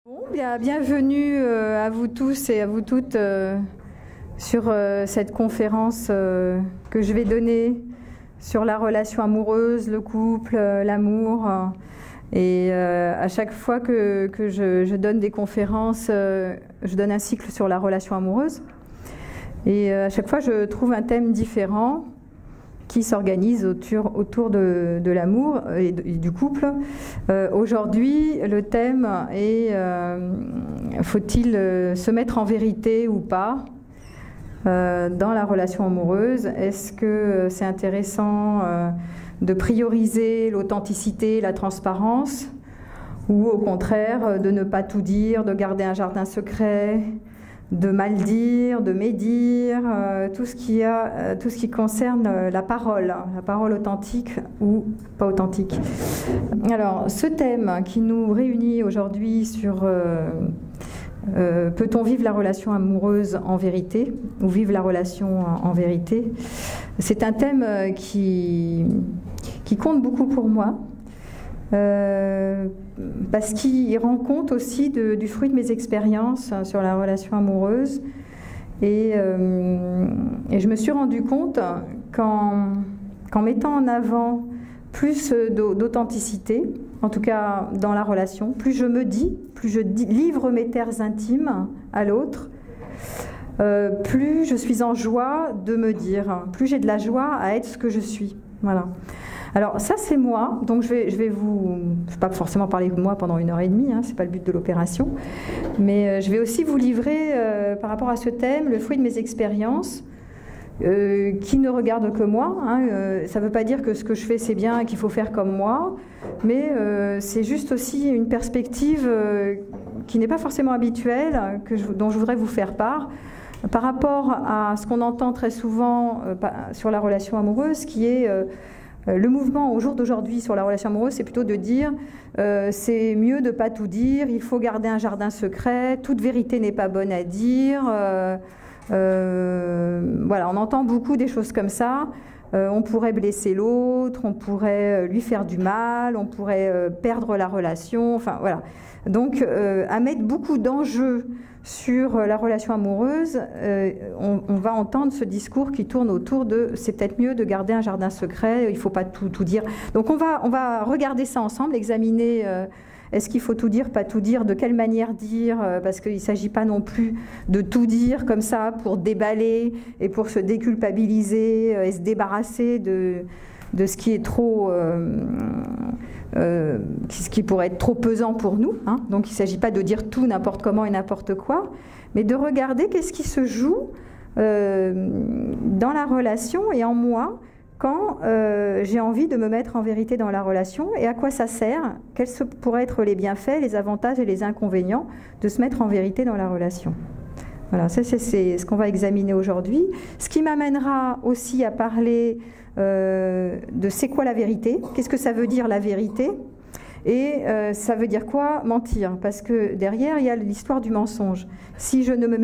Bon, bienvenue à vous tous et à vous toutes sur cette conférence que je vais donner sur la relation amoureuse, le couple, l'amour. Et à chaque fois que je donne des conférences, je donne un cycle sur la relation amoureuse. Et à chaque fois, je trouve un thème différent qui s'organise autour de l'amour et du couple. Aujourd'hui, le thème est faut-il se mettre en vérité ou pas dans la relation amoureuse? Est-ce que c'est intéressant de prioriser l'authenticité, la transparence, ou au contraire de ne pas tout dire, de garder un jardin secret, de mal dire, de médire, tout ce qui concerne la parole authentique ou pas authentique. Alors, ce thème qui nous réunit aujourd'hui sur peut-on vivre la relation amoureuse en vérité ou vivre la relation en vérité, c'est un thème qui compte beaucoup pour moi. Parce qu'il rend compte aussi du fruit de mes expériences sur la relation amoureuse. Et je me suis rendu compte qu'en mettant en avant plus d'authenticité, en tout cas dans la relation, plus je me dis, plus je livre mes terres intimes à l'autre, plus je suis en joie de me dire, plus j'ai de la joie à être ce que je suis. Voilà. Alors ça c'est moi, donc je vais pas forcément parler de moi pendant 1h30, c'est pas le but de l'opération, mais je vais aussi vous livrer par rapport à ce thème le fruit de mes expériences qui ne regardent que moi. Ça ne veut pas dire que ce que je fais c'est bien et qu'il faut faire comme moi, mais c'est juste aussi une perspective qui n'est pas forcément habituelle, dont je voudrais vous faire part. Par rapport à ce qu'on entend très souvent sur la relation amoureuse, qui est le mouvement au jour d'aujourd'hui sur la relation amoureuse, c'est plutôt de dire c'est mieux de ne pas tout dire, il faut garder un jardin secret, toute vérité n'est pas bonne à dire. Voilà, on entend beaucoup des choses comme ça. On pourrait blesser l'autre, on pourrait lui faire du mal, on pourrait perdre la relation, enfin voilà. Donc à mettre beaucoup d'enjeux sur la relation amoureuse, on va entendre ce discours qui tourne autour de c'est peut-être mieux de garder un jardin secret, il ne faut pas tout dire. Donc on va regarder ça ensemble, examiner est-ce qu'il faut tout dire, pas tout dire, de quelle manière dire, parce qu'il ne s'agit pas non plus de tout dire comme ça pour déballer et pour se déculpabiliser et se débarrasser de ce qui est trop... ce qui pourrait être trop pesant pour nous. Donc il ne s'agit pas de dire tout n'importe comment et n'importe quoi, mais de regarder qu'est-ce qui se joue dans la relation et en moi quand j'ai envie de me mettre en vérité dans la relation et à quoi ça sert, quels pourraient être les bienfaits, les avantages et les inconvénients de se mettre en vérité dans la relation. Voilà, ça c'est ce qu'on va examiner aujourd'hui. Ce qui m'amènera aussi à parler de c'est quoi la vérité, qu'est-ce que ça veut dire la vérité, et ça veut dire quoi mentir, parce que derrière il y a l'histoire du mensonge. Si je ne me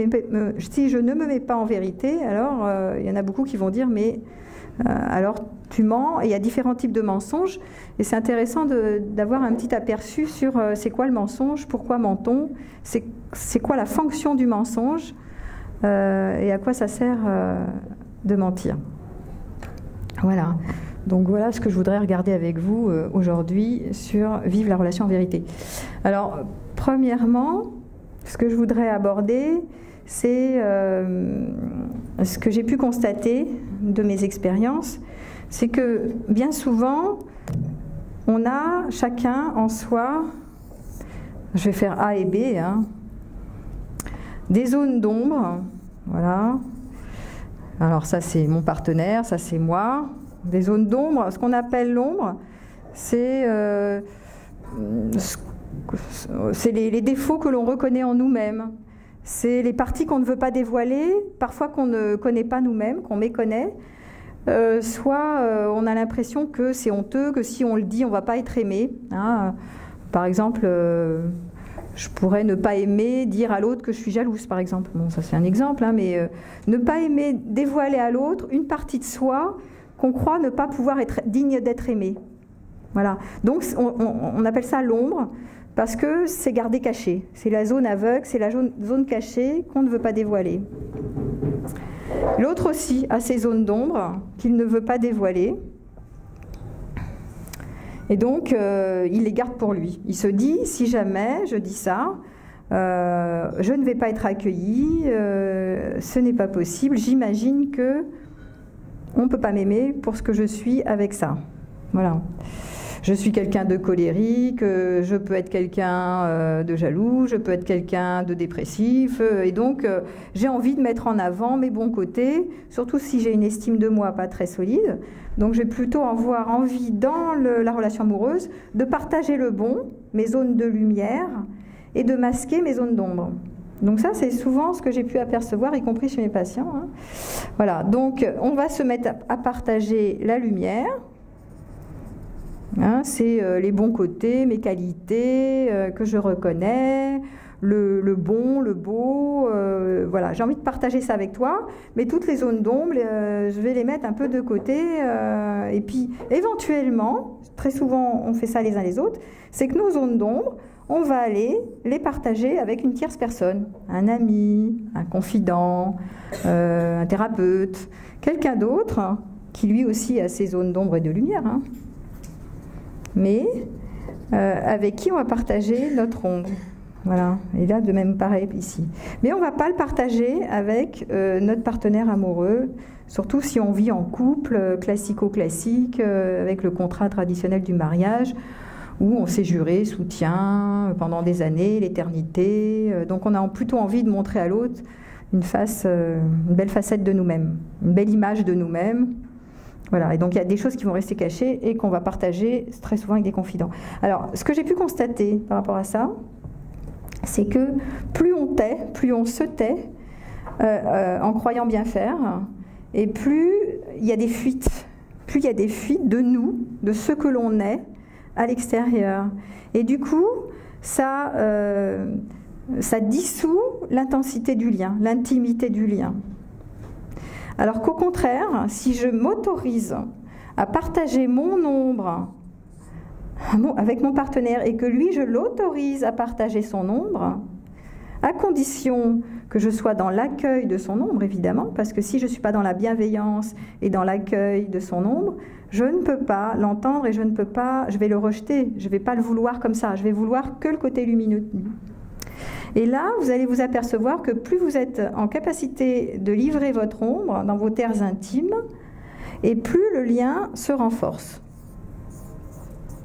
mets pas en vérité, alors il y en a beaucoup qui vont dire mais alors tu mens, et il y a différents types de mensonges, et c'est intéressant d'avoir un petit aperçu sur c'est quoi le mensonge, pourquoi ment-on, c'est quoi la fonction du mensonge, et à quoi ça sert de mentir. Voilà, donc voilà ce que je voudrais regarder avec vous aujourd'hui sur vivre la relation en vérité. Alors, premièrement, ce que je voudrais aborder, c'est ce que j'ai pu constater de mes expériences, c'est que bien souvent, on a chacun en soi, je vais faire A et B, des zones d'ombre, voilà. Alors ça c'est mon partenaire, ça c'est moi. Des zones d'ombre, ce qu'on appelle l'ombre, c'est les défauts que l'on reconnaît en nous-mêmes. C'est les parties qu'on ne veut pas dévoiler, parfois qu'on ne connaît pas nous-mêmes, qu'on méconnaît. Soit on a l'impression que c'est honteux, que si on le dit, on ne va pas être aimé. Par exemple, je pourrais ne pas aimer dire à l'autre que je suis jalouse, par exemple. Bon, ça c'est un exemple, mais ne pas aimer dévoiler à l'autre une partie de soi qu'on croit ne pas pouvoir être digne d'être aimé. Voilà. Donc on appelle ça l'ombre, parce que c'est gardé caché. C'est la zone aveugle, c'est la zone cachée qu'on ne veut pas dévoiler. L'autre aussi a ses zones d'ombre qu'il ne veut pas dévoiler. Et donc, il les garde pour lui. Il se dit, si jamais je dis ça, je ne vais pas être accueilli, ce n'est pas possible, j'imagine que on ne peut pas m'aimer pour ce que je suis avec ça. Voilà. Je suis quelqu'un de colérique, je peux être quelqu'un de jaloux, je peux être quelqu'un de dépressif, et donc j'ai envie de mettre en avant mes bons côtés, surtout si j'ai une estime de moi pas très solide. Donc je vais plutôt avoir envie dans la relation amoureuse de partager le bon, mes zones de lumière, et de masquer mes zones d'ombre. Donc ça, c'est souvent ce que j'ai pu apercevoir, y compris chez mes patients. Hein. Voilà, donc on va se mettre à partager la lumière. Hein, c'est les bons côtés, mes qualités que je reconnais, le bon, le beau. Voilà, j'ai envie de partager ça avec toi, mais toutes les zones d'ombre, je vais les mettre un peu de côté. Et puis, éventuellement, très souvent, on fait ça les uns les autres, c'est que nos zones d'ombre, on va aller les partager avec une tierce personne, un ami, un confident, un thérapeute, quelqu'un d'autre qui lui aussi a ses zones d'ombre et de lumière, hein, mais avec qui on va partager notre ombre. Voilà, et là de même pareil ici. Mais on ne va pas le partager avec notre partenaire amoureux, surtout si on vit en couple, classico-classique, avec le contrat traditionnel du mariage, où on s'est juré soutien pendant des années, l'éternité. Donc on a plutôt envie de montrer à l'autre une belle facette de nous-mêmes, une belle image de nous-mêmes. Voilà, et donc il y a des choses qui vont rester cachées et qu'on va partager très souvent avec des confidents. Alors, ce que j'ai pu constater par rapport à ça, c'est que plus on tait, plus on se tait en croyant bien faire, et plus il y a des fuites, plus il y a des fuites de nous, de ce que l'on est, à l'extérieur. Et du coup, ça dissout l'intensité du lien, l'intimité du lien. Alors qu'au contraire, si je m'autorise à partager mon ombre avec mon partenaire et que lui, je l'autorise à partager son ombre, à condition que je sois dans l'accueil de son ombre, évidemment, parce que si je ne suis pas dans la bienveillance et dans l'accueil de son ombre, je ne peux pas l'entendre et je vais le rejeter, je ne vais pas le vouloir comme ça, je vais vouloir que le côté lumineux. Et là, vous allez vous apercevoir que plus vous êtes en capacité de livrer votre ombre dans vos terres intimes, et plus le lien se renforce.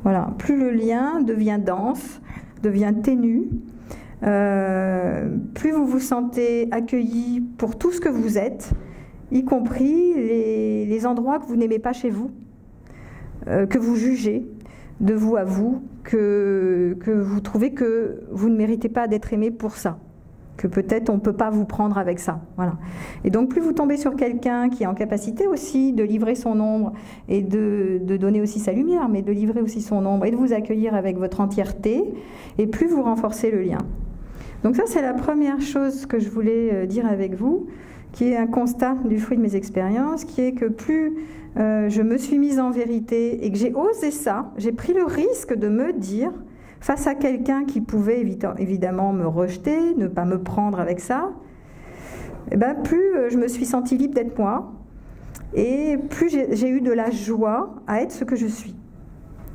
Voilà, plus le lien devient dense, devient ténu, plus vous vous sentez accueilli pour tout ce que vous êtes, y compris les endroits que vous n'aimez pas chez vous, que vous jugez de vous à vous, que vous trouvez que vous ne méritez pas d'être aimé pour ça, que peut-être on ne peut pas vous prendre avec ça. Voilà. Et donc plus vous tombez sur quelqu'un qui est en capacité aussi de livrer son ombre et de donner aussi sa lumière, mais de livrer aussi son ombre et de vous accueillir avec votre entièreté, et plus vous renforcez le lien. Donc ça, c'est la première chose que je voulais dire avec vous, qui est un constat du fruit de mes expériences, qui est que plus je me suis mise en vérité et que j'ai osé ça, j'ai pris le risque de me dire, face à quelqu'un qui pouvait évidemment me rejeter, ne pas me prendre avec ça, et ben plus je me suis sentie libre d'être moi, et plus j'ai eu de la joie à être ce que je suis.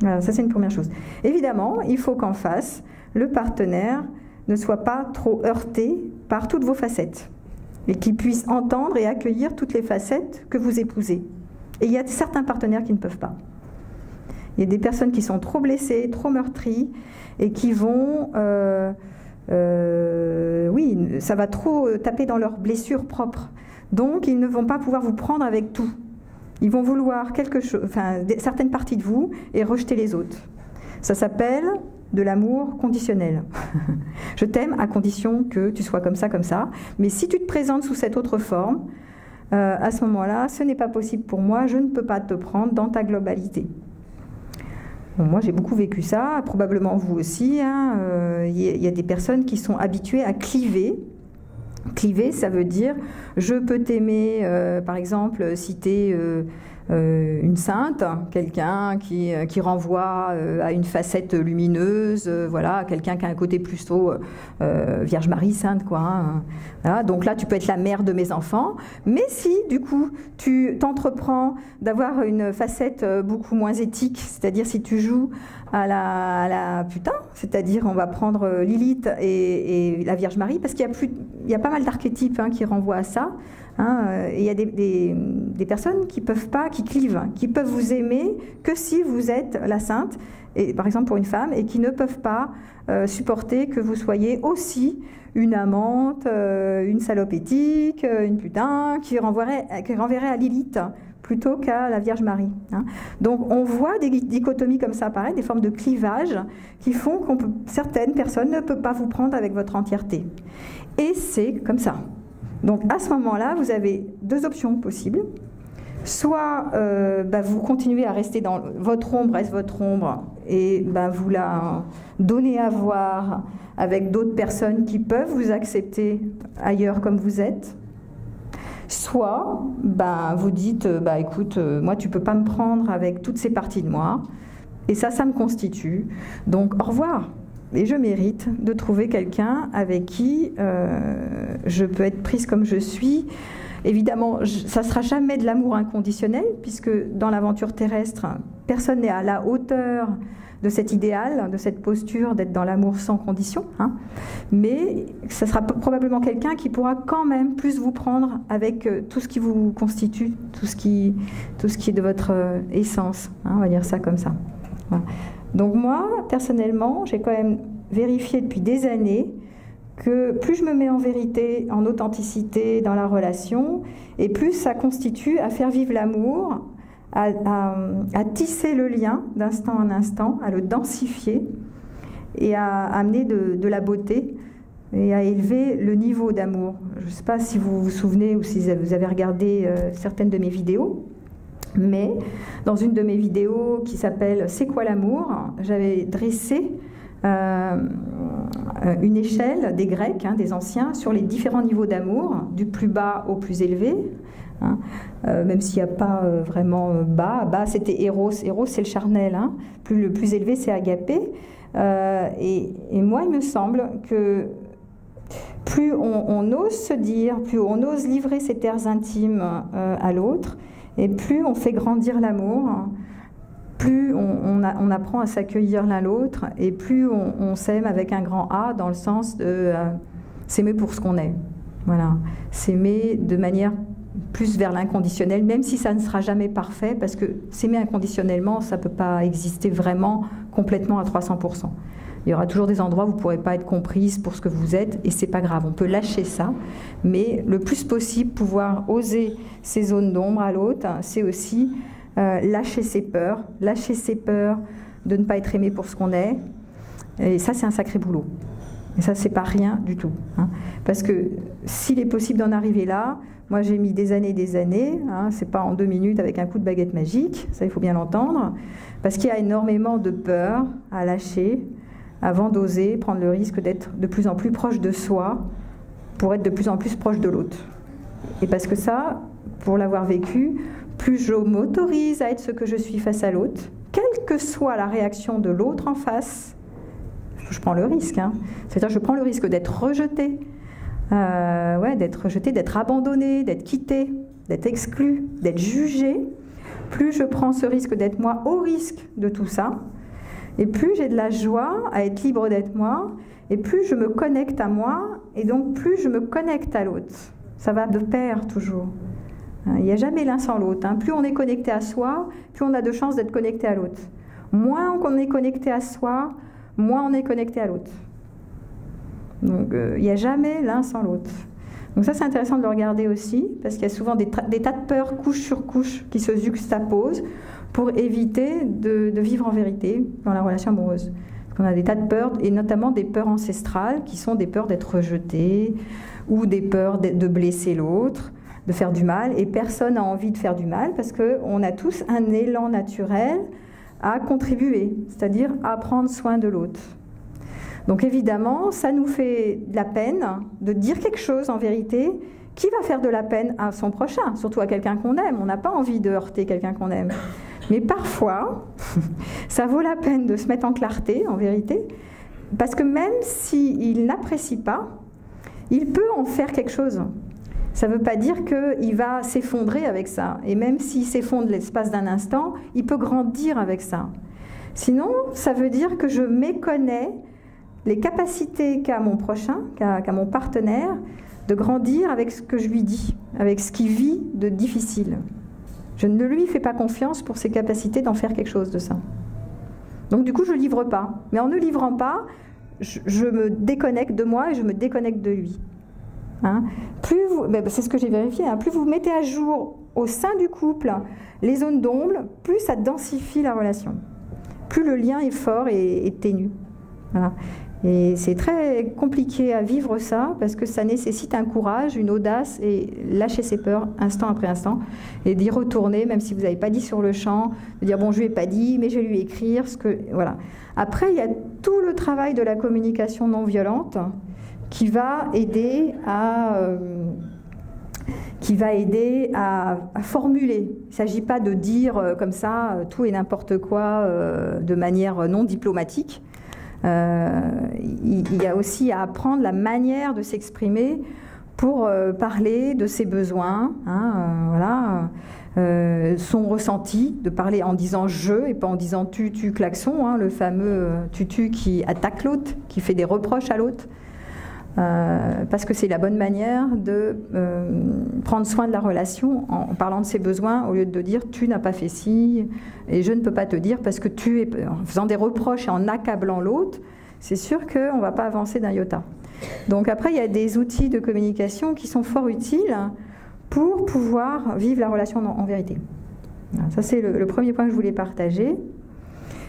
Voilà, ça c'est une première chose. Évidemment, il faut qu'en face, le partenaire ne soit pas trop heurté par toutes vos facettes, et qu'il puisse entendre et accueillir toutes les facettes que vous épousez. Et il y a certains partenaires qui ne peuvent pas. Il y a des personnes qui sont trop blessées, trop meurtries, et qui vont... oui, ça va trop taper dans leurs blessures propres. Donc, ils ne vont pas pouvoir vous prendre avec tout. Ils vont vouloir quelque chose, enfin, certaines parties de vous et rejeter les autres. Ça s'appelle de l'amour conditionnel. Je t'aime à condition que tu sois comme ça, mais si tu te présentes sous cette autre forme, à ce moment-là, ce n'est pas possible pour moi, je ne peux pas te prendre dans ta globalité. Bon, moi, j'ai beaucoup vécu ça, probablement vous aussi. Hein, y a des personnes qui sont habituées à cliver. Cliver, ça veut dire, je peux t'aimer, par exemple, si tu es une sainte, quelqu'un qui renvoie à une facette lumineuse, voilà, quelqu'un qui a un côté plutôt Vierge Marie sainte, quoi. Hein. Voilà, donc là, tu peux être la mère de mes enfants. Mais si, du coup, tu t'entreprends d'avoir une facette beaucoup moins éthique, c'est-à-dire si tu joues à la putain, c'est-à-dire on va prendre Lilith et la Vierge Marie, parce qu'il y a pas mal d'archétypes qui renvoient à ça. Hein, il y a des personnes qui clivent, qui peuvent vous aimer que si vous êtes la sainte, et, par exemple pour une femme, et qui ne peuvent pas supporter que vous soyez aussi une amante, une salope éthique, une putain, qui renverrait à Lilith plutôt qu'à la Vierge Marie. Hein. Donc on voit des dichotomies comme ça apparaître, des formes de clivage qui font que certaines personnes ne peuvent pas vous prendre avec votre entièreté. Et c'est comme ça. Donc à ce moment-là, vous avez deux options possibles. Soit vous continuez à rester dans votre ombre, reste votre ombre, et vous la donnez à voir avec d'autres personnes qui peuvent vous accepter ailleurs comme vous êtes. Soit vous dites, écoute, moi tu peux pas me prendre avec toutes ces parties de moi, et ça me constitue, donc au revoir. Et je mérite de trouver quelqu'un avec qui je peux être prise comme je suis. Évidemment, ça ne sera jamais de l'amour inconditionnel, puisque dans l'aventure terrestre, personne n'est à la hauteur de cet idéal, de cette posture d'être dans l'amour sans condition. Hein. Mais ça sera probablement quelqu'un qui pourra quand même plus vous prendre avec tout ce qui vous constitue, tout ce qui est de votre essence. Hein, on va dire ça comme ça. Voilà. Donc moi, personnellement, j'ai quand même vérifié depuis des années que plus je me mets en vérité, en authenticité dans la relation, et plus ça constitue à faire vivre l'amour, à tisser le lien d'instant en instant, à le densifier et à amener de la beauté et à élever le niveau d'amour. Je ne sais pas si vous vous souvenez ou si vous avez regardé certaines de mes vidéos, mais dans une de mes vidéos qui s'appelle « C'est quoi l'amour ?», j'avais dressé une échelle des Grecs, des anciens, sur les différents niveaux d'amour, du plus bas au plus élevé. Même s'il n'y a pas vraiment bas. Bas, c'était Eros. Eros, c'est le charnel. Le plus élevé, c'est Agapé. Et moi, il me semble que plus on ose se dire, plus on ose livrer ses terres intimes à l'autre, et plus on fait grandir l'amour, plus on apprend à s'accueillir l'un l'autre, et plus on s'aime avec un grand A, dans le sens de s'aimer pour ce qu'on est. Voilà. S'aimer de manière plus vers l'inconditionnel, même si ça ne sera jamais parfait, parce que s'aimer inconditionnellement, ça ne peut pas exister vraiment complètement à 300%. Il y aura toujours des endroits où vous ne pourrez pas être comprise pour ce que vous êtes, et c'est pas grave, on peut lâcher ça, mais le plus possible, pouvoir oser ces zones d'ombre à l'autre, c'est aussi lâcher ses peurs de ne pas être aimé pour ce qu'on est, et ça c'est un sacré boulot. Et ça c'est pas rien du tout, parce que s'il est possible d'en arriver là, moi j'ai mis des années, c'est pas en 2 minutes avec un coup de baguette magique, ça il faut bien l'entendre, parce qu'il y a énormément de peur à lâcher, avant d'oser prendre le risque d'être de plus en plus proche de soi pour être de plus en plus proche de l'autre. Et parce que ça, pour l'avoir vécu, plus je m'autorise à être ce que je suis face à l'autre, quelle que soit la réaction de l'autre en face, je prends le risque. C'est-à-dire je prends le risque d'être rejeté, d'être abandonné, d'être quitté, d'être exclu, d'être jugé. Plus je prends ce risque d'être moi au risque de tout ça, et plus j'ai de la joie à être libre d'être moi, et plus je me connecte à moi, et donc plus je me connecte à l'autre. Ça va de pair toujours. Il n'y a jamais l'un sans l'autre. Plus on est connecté à soi, plus on a de chances d'être connecté à l'autre. Moins on est connecté à soi, moins on est connecté à l'autre. Donc il n'y a jamais l'un sans l'autre. Donc ça c'est intéressant de le regarder aussi, parce qu'il y a souvent des tas de peurs couche sur couche qui se juxtaposent pour éviter de vivre en vérité dans la relation amoureuse. Parce qu'on a des tas de peurs, et notamment des peurs ancestrales, qui sont des peurs d'être rejeté, ou des peurs de blesser l'autre, de faire du mal, et personne n'a envie de faire du mal, parce qu'on a tous un élan naturel à contribuer, c'est-à-dire à prendre soin de l'autre. Donc évidemment, ça nous fait de la peine de dire quelque chose en vérité qui va faire de la peine à son prochain, surtout à quelqu'un qu'on aime. On n'a pas envie de heurter quelqu'un qu'on aime. Mais parfois, ça vaut la peine de se mettre en clarté, en vérité, parce que même s'il n'apprécie pas, il peut en faire quelque chose. Ça ne veut pas dire qu'il va s'effondrer avec ça. Et même s'il s'effondre l'espace d'un instant, il peut grandir avec ça. Sinon, ça veut dire que je méconnais les capacités qu'a mon prochain, qu'a mon partenaire, de grandir avec ce que je lui dis, avec ce qu'il vit de difficile. Je ne lui fais pas confiance pour ses capacités d'en faire quelque chose de ça. Donc du coup, je ne livre pas. Mais en ne livrant pas, je me déconnecte de moi et je me déconnecte de lui. Hein? C'est ce que j'ai vérifié, hein, plus vous mettez à jour au sein du couple les zones d'ombre, plus ça densifie la relation. Plus le lien est fort et ténu. Voilà. Et c'est très compliqué à vivre ça parce que ça nécessite un courage, une audace et lâcher ses peurs instant après instant et d'y retourner même si vous n'avez pas dit sur le champ, de dire bon je lui ai pas dit mais je vais lui écrire voilà. Après il y a tout le travail de la communication non violente qui va aider à formuler. Il ne s'agit pas de dire comme ça tout et n'importe quoi de manière non diplomatique. Il y a aussi à apprendre la manière de s'exprimer pour parler de ses besoins, hein, voilà, son ressenti, de parler en disant je et pas en disant tu, klaxon, hein, le fameux tu qui attaque l'autre, qui fait des reproches à l'autre. Parce que c'est la bonne manière de prendre soin de la relation en parlant de ses besoins au lieu de dire tu n'as pas fait ci et je ne peux pas te dire parce que tu es, en faisant des reproches et en accablant l'autre, c'est sûr qu'on ne va pas avancer d'un iota. Donc après il y a des outils de communication qui sont fort utiles pour pouvoir vivre la relation en vérité. Ça c'est le premier point que je voulais partager.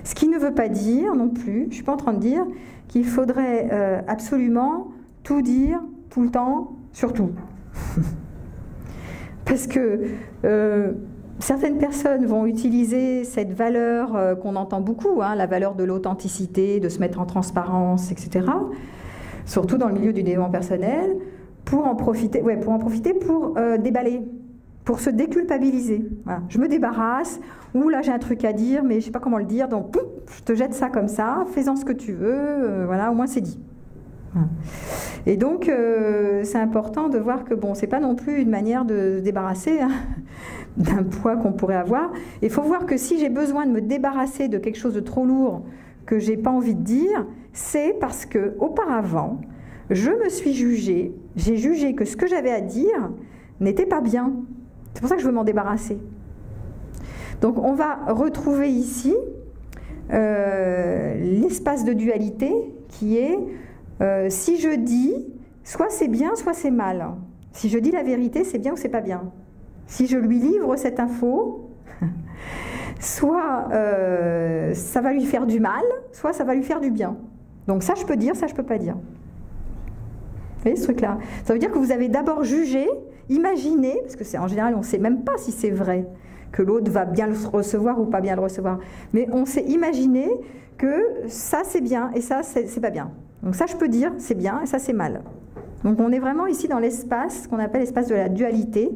Ce qui ne veut pas dire non plus, je ne suis pas en train de dire qu'il faudrait absolument tout dire, tout le temps, sur tout. Parce que certaines personnes vont utiliser cette valeur qu'on entend beaucoup, hein, la valeur de l'authenticité, de se mettre en transparence, etc., surtout dans le milieu du développement personnel, pour en profiter, pour déballer, pour se déculpabiliser. Voilà. Je me débarrasse, ou là j'ai un truc à dire, mais je ne sais pas comment le dire, donc pouf, je te jette ça comme ça, fais-en ce que tu veux, voilà, au moins c'est dit. Et donc c'est important de voir que bon, c'est pas non plus une manière de se débarrasser hein, d'un poids qu'on pourrait avoir. Il faut voir que si j'ai besoin de me débarrasser de quelque chose de trop lourd que j'ai pas envie de dire, c'est parce que auparavant je me suis jugée, j'ai jugé que ce que j'avais à dire n'était pas bien. C'est pour ça que je veux m'en débarrasser. Donc on va retrouver ici l'espace de dualité qui est si je dis, soit c'est bien, soit c'est mal. Si je dis la vérité, c'est bien ou c'est pas bien. Si je lui livre cette info, soit ça va lui faire du mal, soit ça va lui faire du bien. Donc ça je peux dire, ça je peux pas dire. Vous voyez ce truc-là? Ça veut dire que vous avez d'abord jugé, imaginé, parce que en général on ne sait même pas si c'est vrai, que l'autre va bien le recevoir ou pas bien le recevoir. Mais on s'est imaginé que ça c'est bien et ça c'est pas bien. Donc ça je peux dire c'est bien et ça c'est mal. Donc on est vraiment ici dans l'espace qu'on appelle l'espace de la dualité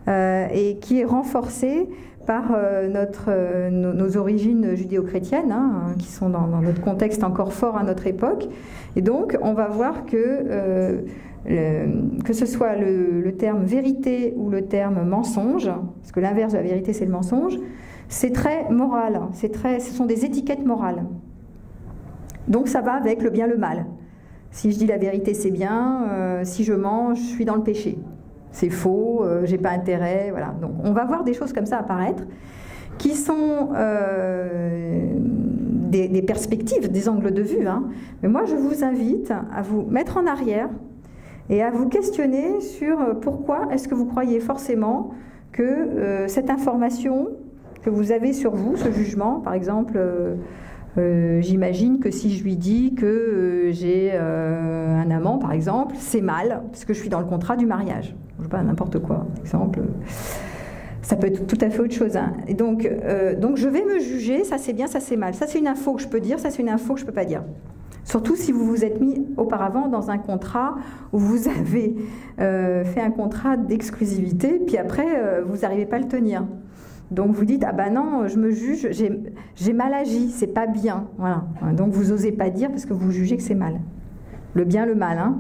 et qui est renforcé par nos origines judéo-chrétiennes hein, qui sont dans notre contexte encore fort à notre époque. Et donc on va voir que ce soit le terme vérité ou le terme mensonge, parce que l'inverse de la vérité c'est le mensonge, c'est très moral, ce sont des étiquettes morales. Donc ça va avec le bien, le mal. Si je dis la vérité, c'est bien. Si je mens, je suis dans le péché. C'est faux, j'ai pas intérêt. Voilà. Donc on va voir des choses comme ça apparaître, qui sont des perspectives, des angles de vue. Hein. Mais moi, je vous invite à vous mettre en arrière et à vous questionner sur pourquoi est-ce que vous croyez forcément que cette information que vous avez sur vous, ce jugement, par exemple... j'imagine que si je lui dis que j'ai un amant, par exemple, c'est mal, parce que je suis dans le contrat du mariage. Je ne sais pas, n'importe quoi, par exemple. Ça peut être tout à fait autre chose. Hein. Et donc je vais me juger, ça c'est bien, ça c'est mal. Ça c'est une info que je peux dire, ça c'est une info que je ne peux pas dire. Surtout si vous vous êtes mis auparavant dans un contrat où vous avez fait un contrat d'exclusivité, puis après, vous n'arrivez pas à le tenir. Donc vous dites, ah ben non, je me juge, j'ai mal agi, c'est pas bien. Voilà. Donc vous n'osez pas dire parce que vous jugez que c'est mal. Le bien, le mal. Hein.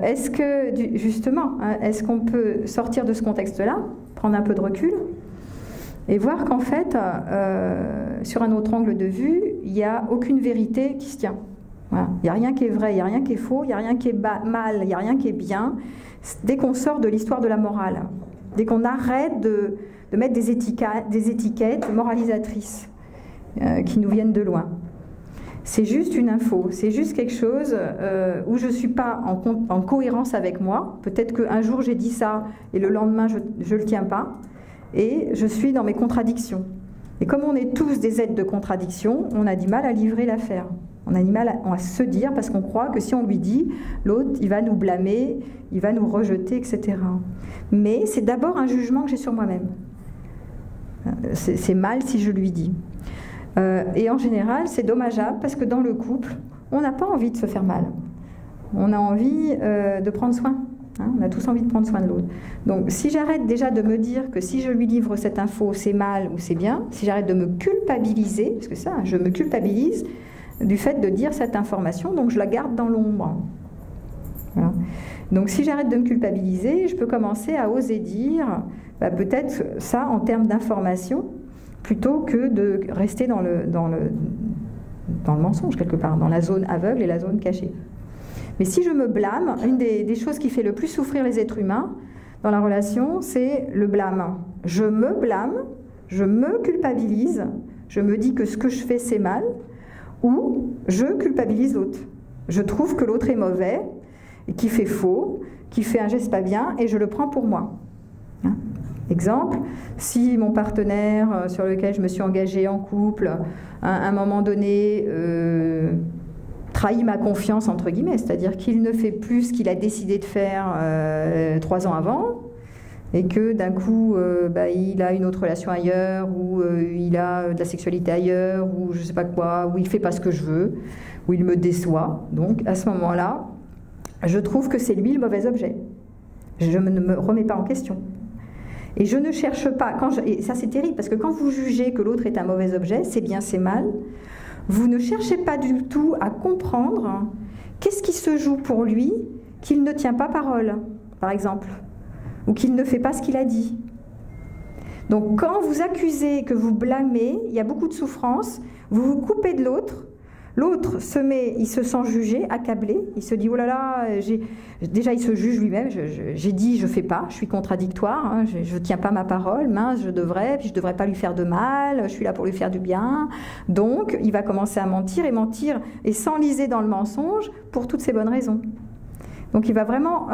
Est-ce que, justement, est-ce qu'on peut sortir de ce contexte-là, prendre un peu de recul et voir qu'en fait, sur un autre angle de vue, il n'y a aucune vérité qui se tient. Voilà. Il n'y a rien qui est vrai, il n'y a rien qui est faux, il n'y a rien qui est mal, il n'y a rien qui est bien. Dès qu'on sort de l'histoire de la morale, dès qu'on arrête de mettre des étiquettes moralisatrices qui nous viennent de loin. C'est juste une info, c'est juste quelque chose où je ne suis pas en cohérence avec moi. Peut-être qu'un jour j'ai dit ça et le lendemain je ne le tiens pas. Et je suis dans mes contradictions. Et comme on est tous des êtres de contradiction, on a du mal à livrer l'affaire. On a du mal à se dire parce qu'on croit que si on lui dit, l'autre il va nous blâmer, il va nous rejeter, etc. Mais c'est d'abord un jugement que j'ai sur moi-même. C'est mal si je lui dis. Et en général, c'est dommageable parce que dans le couple, on n'a pas envie de se faire mal. On a envie de prendre soin. Hein, on a tous envie de prendre soin de l'autre. Donc si j'arrête déjà de me dire que si je lui livre cette info, c'est mal ou c'est bien, si j'arrête de me culpabiliser, parce que ça, je me culpabilise du fait de dire cette information, donc je la garde dans l'ombre. Voilà. Donc si j'arrête de me culpabiliser, je peux commencer à oser dire peut-être ça en termes d'information, plutôt que de rester dans le mensonge quelque part, dans la zone aveugle et la zone cachée. Mais si je me blâme, une des choses qui fait le plus souffrir les êtres humains dans la relation, c'est le blâme. Je me blâme, je me culpabilise, je me dis que ce que je fais c'est mal, ou je culpabilise l'autre. Je trouve que l'autre est mauvais, qui fait faux, qui fait un geste pas bien, et je le prends pour moi. Hein? Exemple, si mon partenaire sur lequel je me suis engagée en couple, à un moment donné, trahit ma confiance, entre guillemets, c'est-à-dire qu'il ne fait plus ce qu'il a décidé de faire 3 ans avant, et que d'un coup, il a une autre relation ailleurs, ou il a de la sexualité ailleurs, ou je ne sais pas quoi, ou il ne fait pas ce que je veux, ou il me déçoit. Donc à ce moment-là, je trouve que c'est lui le mauvais objet. Je ne me remets pas en question. Et je ne cherche pas, et ça c'est terrible, parce que quand vous jugez que l'autre est un mauvais objet, c'est bien, c'est mal, vous ne cherchez pas du tout à comprendre qu'est-ce qui se joue pour lui qu'il ne tient pas parole, par exemple, ou qu'il ne fait pas ce qu'il a dit. Donc quand vous accusez, que vous blâmez, il y a beaucoup de souffrance, vous vous coupez de l'autre, l'autre il se sent jugé, accablé, il se dit « oh là là, déjà il se juge lui-même, j'ai dit je fais pas, je suis contradictoire, hein, je tiens pas ma parole, mince je devrais pas lui faire de mal, je suis là pour lui faire du bien ». Donc il va commencer à mentir et s'enliser dans le mensonge pour toutes ces bonnes raisons. Donc il va vraiment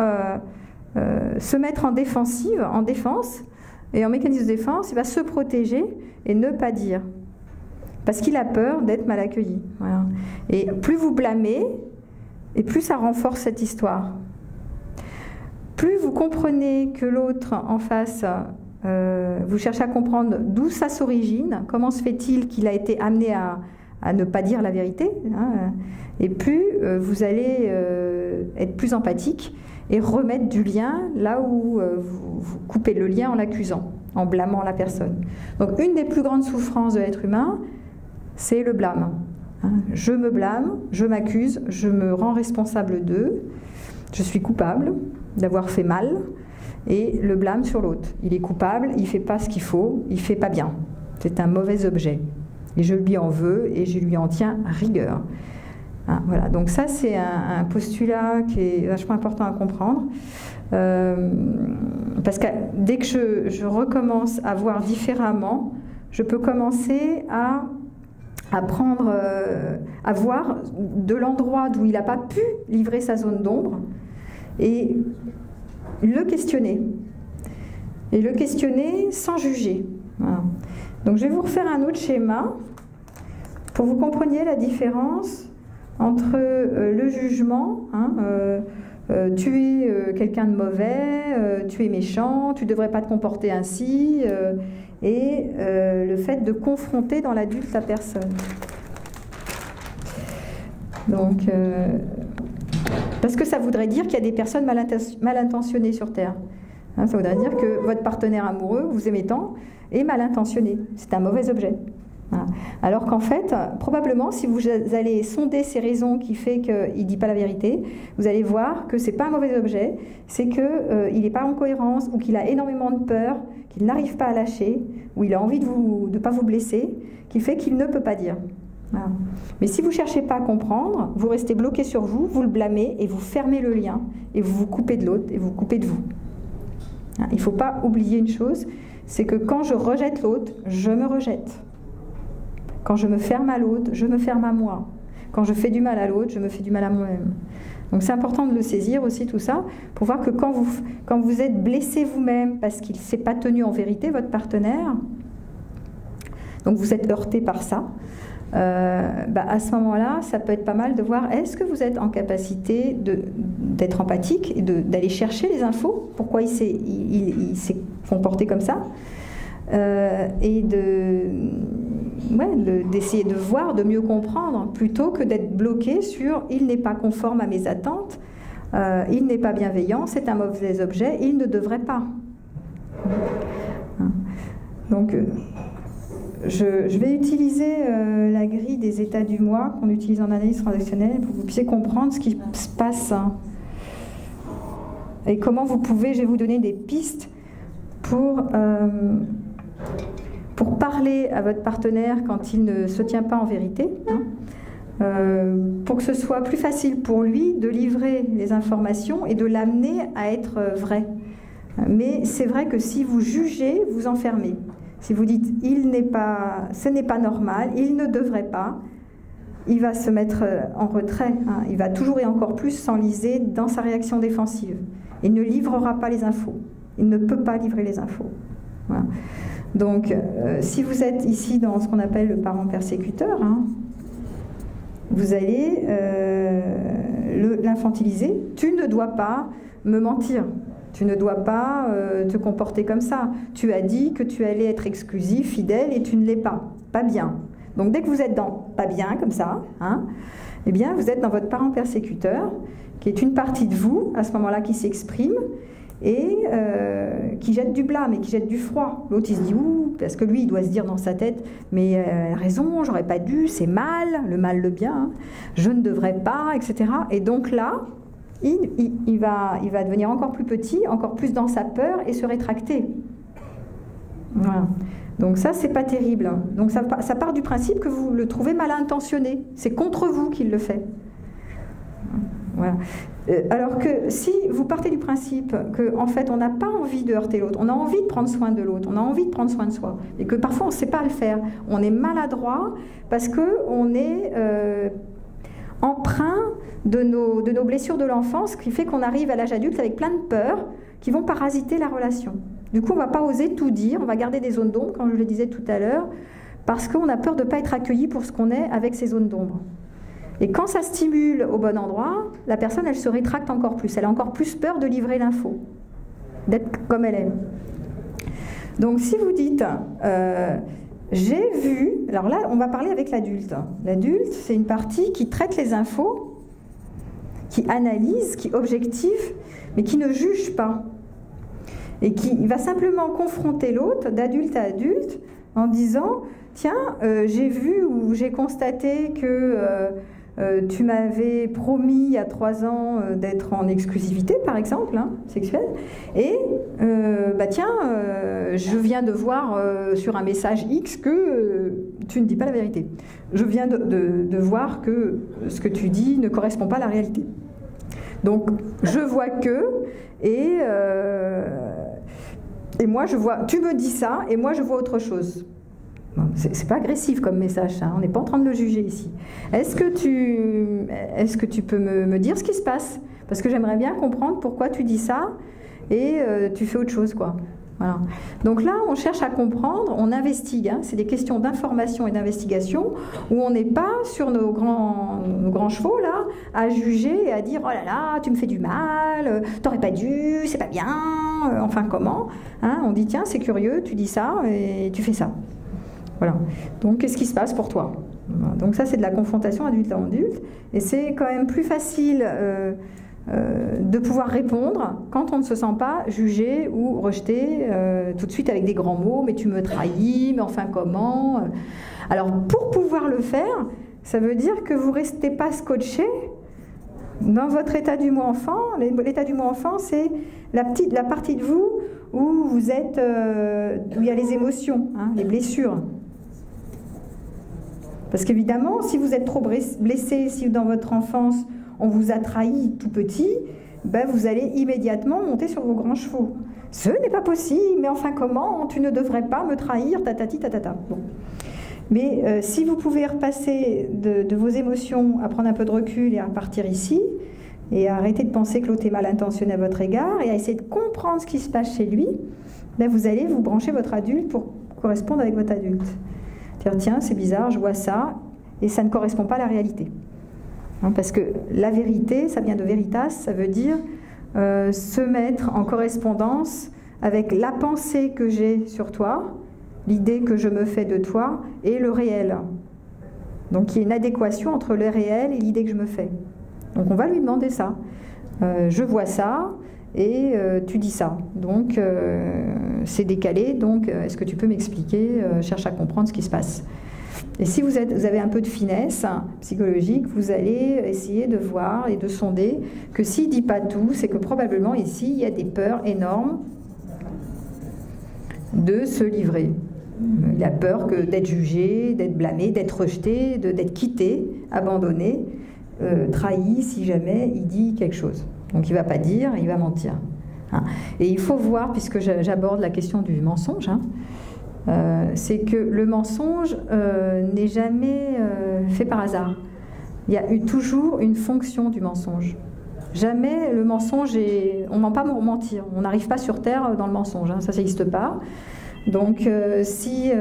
se mettre en défense, et en mécanisme de défense, il va se protéger et ne pas dire. Parce qu'il a peur d'être mal accueilli. Voilà. Et plus vous blâmez, et plus ça renforce cette histoire. Plus vous comprenez que l'autre en face, vous cherchez à comprendre d'où ça s'origine, comment se fait-il qu'il a été amené à ne pas dire la vérité, hein, et plus vous allez être plus empathique et remettre du lien là où vous coupez le lien en l'accusant, en blâmant la personne. Donc une des plus grandes souffrances de l'être humain, c'est le blâme. Je me blâme, je m'accuse, je me rends responsable d'eux, je suis coupable d'avoir fait mal, et le blâme sur l'autre. Il est coupable, il ne fait pas ce qu'il faut, il ne fait pas bien. C'est un mauvais objet. Et je lui en veux et je lui en tiens rigueur. Hein, voilà. Donc ça, c'est un postulat qui est vachement important à comprendre. Parce que dès que je recommence à voir différemment, je peux commencer à prendre, à voir de l'endroit d'où il n'a pas pu livrer sa zone d'ombre et le questionner. Et le questionner sans juger. Voilà. Donc je vais vous refaire un autre schéma pour que vous compreniez la différence entre le jugement, hein, tu es quelqu'un de mauvais, tu es méchant, tu ne devrais pas te comporter ainsi, et le fait de confronter dans l'adulte la personne. Donc, parce que ça voudrait dire qu'il y a des personnes mal intentionnées sur Terre. Hein, ça voudrait dire que votre partenaire amoureux, vous aimez tant, est mal intentionné. C'est un mauvais objet. Voilà. Alors qu'en fait, probablement, si vous allez sonder ces raisons qui fait qu'il ne dit pas la vérité, vous allez voir que ce n'est pas un mauvais objet, c'est qu'il n'est pas en cohérence, ou qu'il a énormément de peur, qu'il n'arrive pas à lâcher, ou il a envie de ne pas vous blesser, qui fait qu'il ne peut pas dire. Voilà. Mais si vous ne cherchez pas à comprendre, vous restez bloqué sur vous, vous le blâmez, et vous fermez le lien, et vous vous coupez de l'autre, et vous coupez de vous. Il ne faut pas oublier une chose, c'est que quand je rejette l'autre, je me rejette. Quand je me ferme à l'autre, je me ferme à moi. Quand je fais du mal à l'autre, je me fais du mal à moi-même. Donc c'est important de le saisir aussi, tout ça, pour voir que quand vous êtes blessé vous-même parce qu'il ne s'est pas tenu en vérité, votre partenaire, donc vous êtes heurté par ça, à ce moment-là, ça peut être pas mal de voir, est-ce que vous êtes en capacité d'être empathique et d'aller chercher les infos, pourquoi il s'est comporté comme ça, et d'essayer de voir, de mieux comprendre, plutôt que d'être bloqué sur « il n'est pas conforme à mes attentes, il n'est pas bienveillant, c'est un mauvais objet, il ne devrait pas ». Donc, je vais utiliser la grille des états du moi qu'on utilise en analyse transactionnelle pour que vous puissiez comprendre ce qui se passe et comment vous pouvez, je vais vous donner des pistes pour parler à votre partenaire quand il ne se tient pas en vérité, pour que ce soit plus facile pour lui de livrer les informations et de l'amener à être vrai. Mais c'est vrai que si vous jugez, vous enfermez. Si vous dites « ce n'est pas normal, il ne devrait pas », il va se mettre en retrait. Il va toujours et encore plus s'enliser dans sa réaction défensive. Il ne livrera pas les infos. Il ne peut pas livrer les infos. Voilà. Donc, si vous êtes ici dans ce qu'on appelle le parent persécuteur, vous allez l'infantiliser. Tu ne dois pas me mentir. Tu ne dois pas te comporter comme ça. Tu as dit que tu allais être exclusif, fidèle, et tu ne l'es pas. Pas bien. Donc, dès que vous êtes dans pas bien, comme ça, eh bien, vous êtes dans votre parent persécuteur, qui est une partie de vous, à ce moment-là, qui s'exprime, et qui jette du blâme et qui jette du froid. L'autre, il se dit « ouh », parce que lui, il doit se dire dans sa tête « mais elle a raison, j'aurais pas dû, c'est mal, le bien, je ne devrais pas, etc. » Et donc là, il va devenir encore plus petit, encore plus dans sa peur et se rétracter. Voilà. Donc ça, c'est pas terrible. Donc ça part du principe que vous le trouvez mal intentionné. C'est contre vous qu'il le fait. Voilà. Alors que si vous partez du principe qu'en fait on n'a pas envie de heurter l'autre, on a envie de prendre soin de l'autre, on a envie de prendre soin de soi, et que parfois on ne sait pas le faire, on est maladroit parce qu'on est emprunt de nos blessures de l'enfance, ce qui fait qu'on arrive à l'âge adulte avec plein de peurs qui vont parasiter la relation. Du coup on ne va pas oser tout dire, on va garder des zones d'ombre, comme je le disais tout à l'heure, parce qu'on a peur de ne pas être accueilli pour ce qu'on est avec ces zones d'ombre. Et quand ça stimule au bon endroit, la personne, elle se rétracte encore plus. Elle a encore plus peur de livrer l'info, d'être comme elle est. Donc si vous dites, j'ai vu, alors là, on va parler avec l'adulte. L'adulte, c'est une partie qui traite les infos, qui analyse, qui objective, mais qui ne juge pas. Et qui va simplement confronter l'autre, d'adulte à adulte, en disant, tiens, j'ai vu ou j'ai constaté que... tu m'avais promis il y a 3 ans d'être en exclusivité, par exemple, sexuelle, et je viens de voir sur un message X que tu ne dis pas la vérité. Je viens de voir que ce que tu dis ne correspond pas à la réalité. Donc, je vois que, et moi je vois, tu me dis ça, et moi je vois autre chose. C'est pas agressif comme message, on n'est pas en train de le juger ici. Est-ce que tu peux me dire ce qui se passe? Parce que j'aimerais bien comprendre pourquoi tu dis ça et tu fais autre chose, quoi. Voilà. Donc là, on cherche à comprendre, on investigue, c'est des questions d'information et d'investigation où on n'est pas sur nos grands chevaux, là, à juger et à dire « oh là là, tu me fais du mal, t'aurais pas dû, c'est pas bien, enfin comment ?» On dit « tiens, c'est curieux, tu dis ça et tu fais ça. » Voilà. Donc, qu'est-ce qui se passe pour toi? Donc ça, c'est de la confrontation adulte à adulte. Et c'est quand même plus facile de pouvoir répondre quand on ne se sent pas jugé ou rejeté tout de suite avec des grands mots. Mais tu me trahis, mais enfin comment? Alors pour pouvoir le faire, ça veut dire que vous ne restez pas scotché dans votre état du moi enfant. L'état du moi enfant, c'est la partie de vous où vous êtes, où il y a les émotions, hein, les blessures. Parce qu'évidemment, si vous êtes trop blessé, si dans votre enfance on vous a trahi tout petit, ben vous allez immédiatement monter sur vos grands chevaux. Ce n'est pas possible, mais enfin comment? Tu ne devrais pas me trahir, tatati tatata. Bon. Mais si vous pouvez repasser de vos émotions, à prendre un peu de recul et à repartir ici, et à arrêter de penser que l'autre est mal intentionné à votre égard, et à essayer de comprendre ce qui se passe chez lui, ben vous allez vous brancher votre adulte pour correspondre avec votre adulte. Dire, tiens, c'est bizarre, je vois ça, et ça ne correspond pas à la réalité. Hein, parce que la vérité, ça vient de veritas, ça veut dire se mettre en correspondance avec la pensée que j'ai sur toi, l'idée que je me fais de toi, et le réel. Donc il y a une adéquation entre le réel et l'idée que je me fais. Donc on va lui demander ça. Je vois ça, et tu dis ça. Donc c'est décalé, donc est-ce que tu peux m'expliquer? Cherche à comprendre ce qui se passe. Et si vous avez un peu de finesse psychologique, vous allez essayer de voir et de sonder que s'il ne dit pas tout, c'est que probablement ici, il y a des peurs énormes de se livrer. Il a peur d'être jugé, d'être blâmé, d'être rejeté, d'être quitté, abandonné, trahi si jamais il dit quelque chose. Donc il ne va pas dire, il va mentir. Hein. Et il faut voir, puisque j'aborde la question du mensonge, hein, c'est que le mensonge n'est jamais fait par hasard. Il y a toujours une fonction du mensonge. Jamais le mensonge on ne ment pas pour mentir. On n'arrive pas sur Terre dans le mensonge, hein, ça n'existe pas. Donc si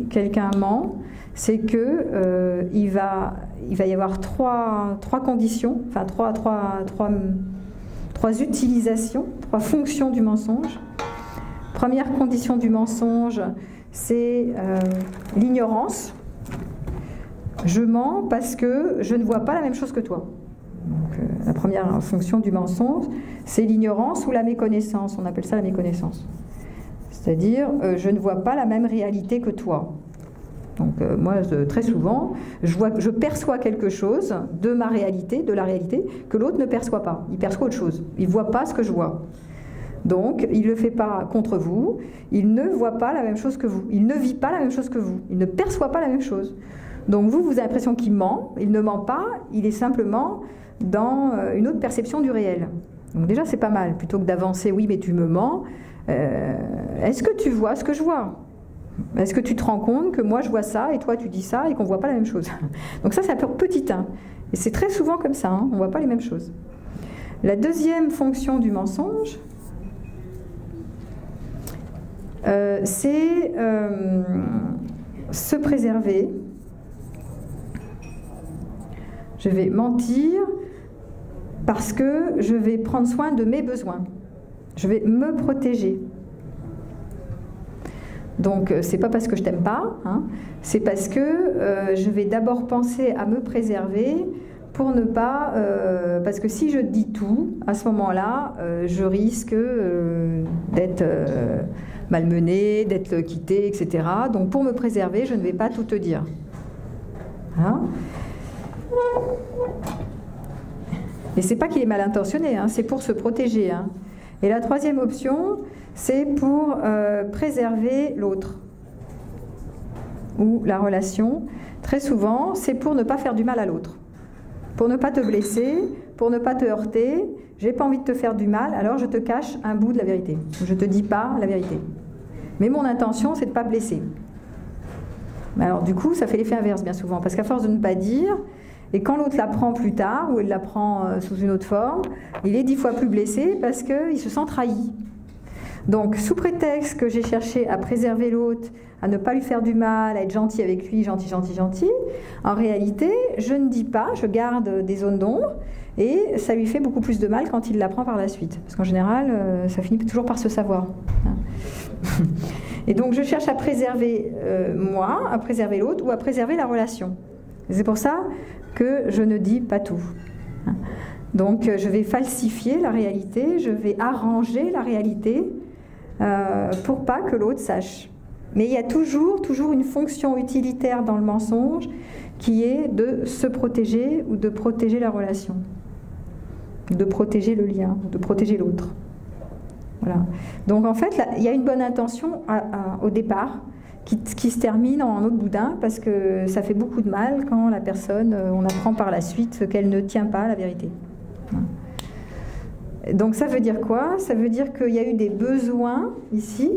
quelqu'un ment, c'est que il va y avoir trois conditions, enfin trois utilisations, trois fonctions du mensonge. Première condition du mensonge, c'est l'ignorance. Je mens parce que je ne vois pas la même chose que toi. Donc, la première fonction du mensonge, c'est l'ignorance ou la méconnaissance. On appelle ça la méconnaissance. C'est-à-dire, je ne vois pas la même réalité que toi. Donc moi, très souvent, je perçois quelque chose de ma réalité, de la réalité, que l'autre ne perçoit pas. Il perçoit autre chose. Il ne voit pas ce que je vois. Donc, il ne le fait pas contre vous, il ne voit pas la même chose que vous, il ne vit pas la même chose que vous, il ne perçoit pas la même chose. Donc vous avez l'impression qu'il ment, il ne ment pas, il est simplement dans une autre perception du réel. Donc déjà, c'est pas mal, plutôt que d'avancer, oui, mais tu me mens, est-ce que tu vois ce que je vois? Est-ce que tu te rends compte que moi je vois ça, et toi tu dis ça, et qu'on ne voit pas la même chose? Donc ça, c'est un peu petit 1. Et c'est très souvent comme ça, hein, on ne voit pas les mêmes choses. La deuxième fonction du mensonge, c'est se préserver. Je vais mentir parce que je vais prendre soin de mes besoins. Je vais me protéger. Donc, c'est pas parce que je t'aime pas, hein, c'est parce que je vais d'abord penser à me préserver pour ne pas... parce que si je dis tout, à ce moment-là, je risque d'être malmenée, d'être quittée, etc. Donc, pour me préserver, je ne vais pas tout te dire. Hein? Et c'est pas qu'il est mal intentionné, hein, c'est pour se protéger. Hein. Et la troisième option, c'est pour préserver l'autre ou la relation. Très souvent, c'est pour ne pas faire du mal à l'autre. Pour ne pas te blesser, pour ne pas te heurter, j'ai pas envie de te faire du mal, alors je te cache un bout de la vérité. Je te dis pas la vérité. Mais mon intention, c'est de ne pas blesser. Alors du coup, ça fait l'effet inverse bien souvent, parce qu'à force de ne pas dire, et quand l'autre l'apprend plus tard, ou elle l'apprend sous une autre forme, il est 10 fois plus blessé parce qu'il se sent trahi. Donc, sous prétexte que j'ai cherché à préserver l'autre, à ne pas lui faire du mal, à être gentil avec lui, gentil, en réalité, je ne dis pas, je garde des zones d'ombre, Et ça lui fait beaucoup plus de mal quand il l'apprend par la suite. Parce qu'en général, ça finit toujours par se savoir. Et donc je cherche à préserver moi, à préserver l'autre ou à préserver la relation. C'est pour ça que je ne dis pas tout. Donc je vais falsifier la réalité, je vais arranger la réalité pour pas que l'autre sache. Mais il y a toujours une fonction utilitaire dans le mensonge qui est de se protéger ou de protéger la relation, de protéger le lien, de protéger l'autre. Voilà. Donc en fait, là, il y a une bonne intention au départ qui se termine en autre boudin parce que ça fait beaucoup de mal quand la personne, on apprend par la suite qu'elle ne tient pas à la vérité. Donc ça veut dire quoi? Ça veut dire qu'il y a eu des besoins ici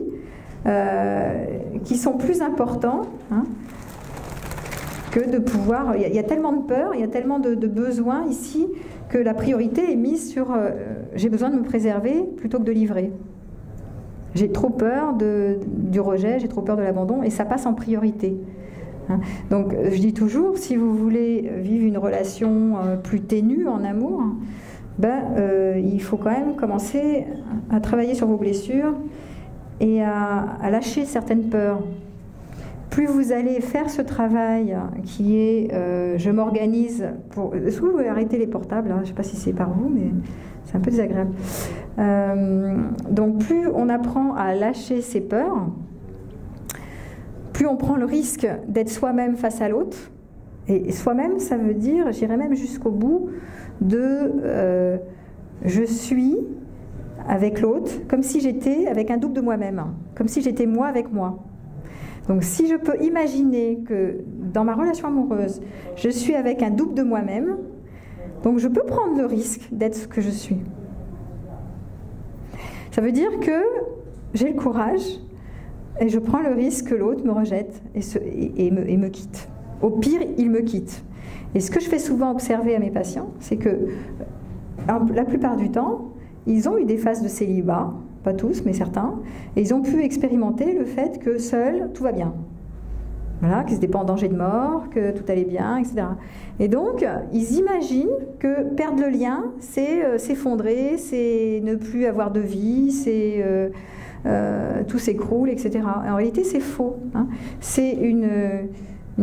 qui sont plus importants que de pouvoir... Il y a tellement de peur, il y a tellement de besoins ici que la priorité est mise sur j'ai besoin de me préserver plutôt que de livrer. J'ai trop peur du rejet, j'ai trop peur de l'abandon et ça passe en priorité. Donc je dis toujours, si vous voulez vivre une relation plus ténue en amour, il faut quand même commencer à travailler sur vos blessures et à lâcher certaines peurs. Plus vous allez faire ce travail qui est je m'organise pour... Est-ce que vous pouvez arrêter les portables hein? Je ne sais pas si c'est par vous, mais c'est un peu désagréable. Donc plus on apprend à lâcher ses peurs, plus on prend le risque d'être soi-même face à l'autre. Et soi-même, ça veut dire, j'irai même jusqu'au bout, de je suis avec l'autre, comme si j'étais avec un double de moi-même, comme si j'étais moi avec moi. Donc si je peux imaginer que dans ma relation amoureuse, je suis avec un double de moi-même, donc je peux prendre le risque d'être ce que je suis. Ça veut dire que j'ai le courage et je prends le risque que l'autre me rejette et me quitte. Au pire, il me quitte. Et ce que je fais souvent observer à mes patients, c'est que la plupart du temps, ils ont eu des phases de célibat, pas tous, mais certains, et ils ont pu expérimenter le fait que seul, tout va bien. Voilà, qu'ils n'étaient pas en danger de mort, que tout allait bien, etc. Et donc, ils imaginent que perdre le lien, c'est s'effondrer, c'est ne plus avoir de vie, c'est tout s'écroule, etc. En réalité, c'est faux. C'est une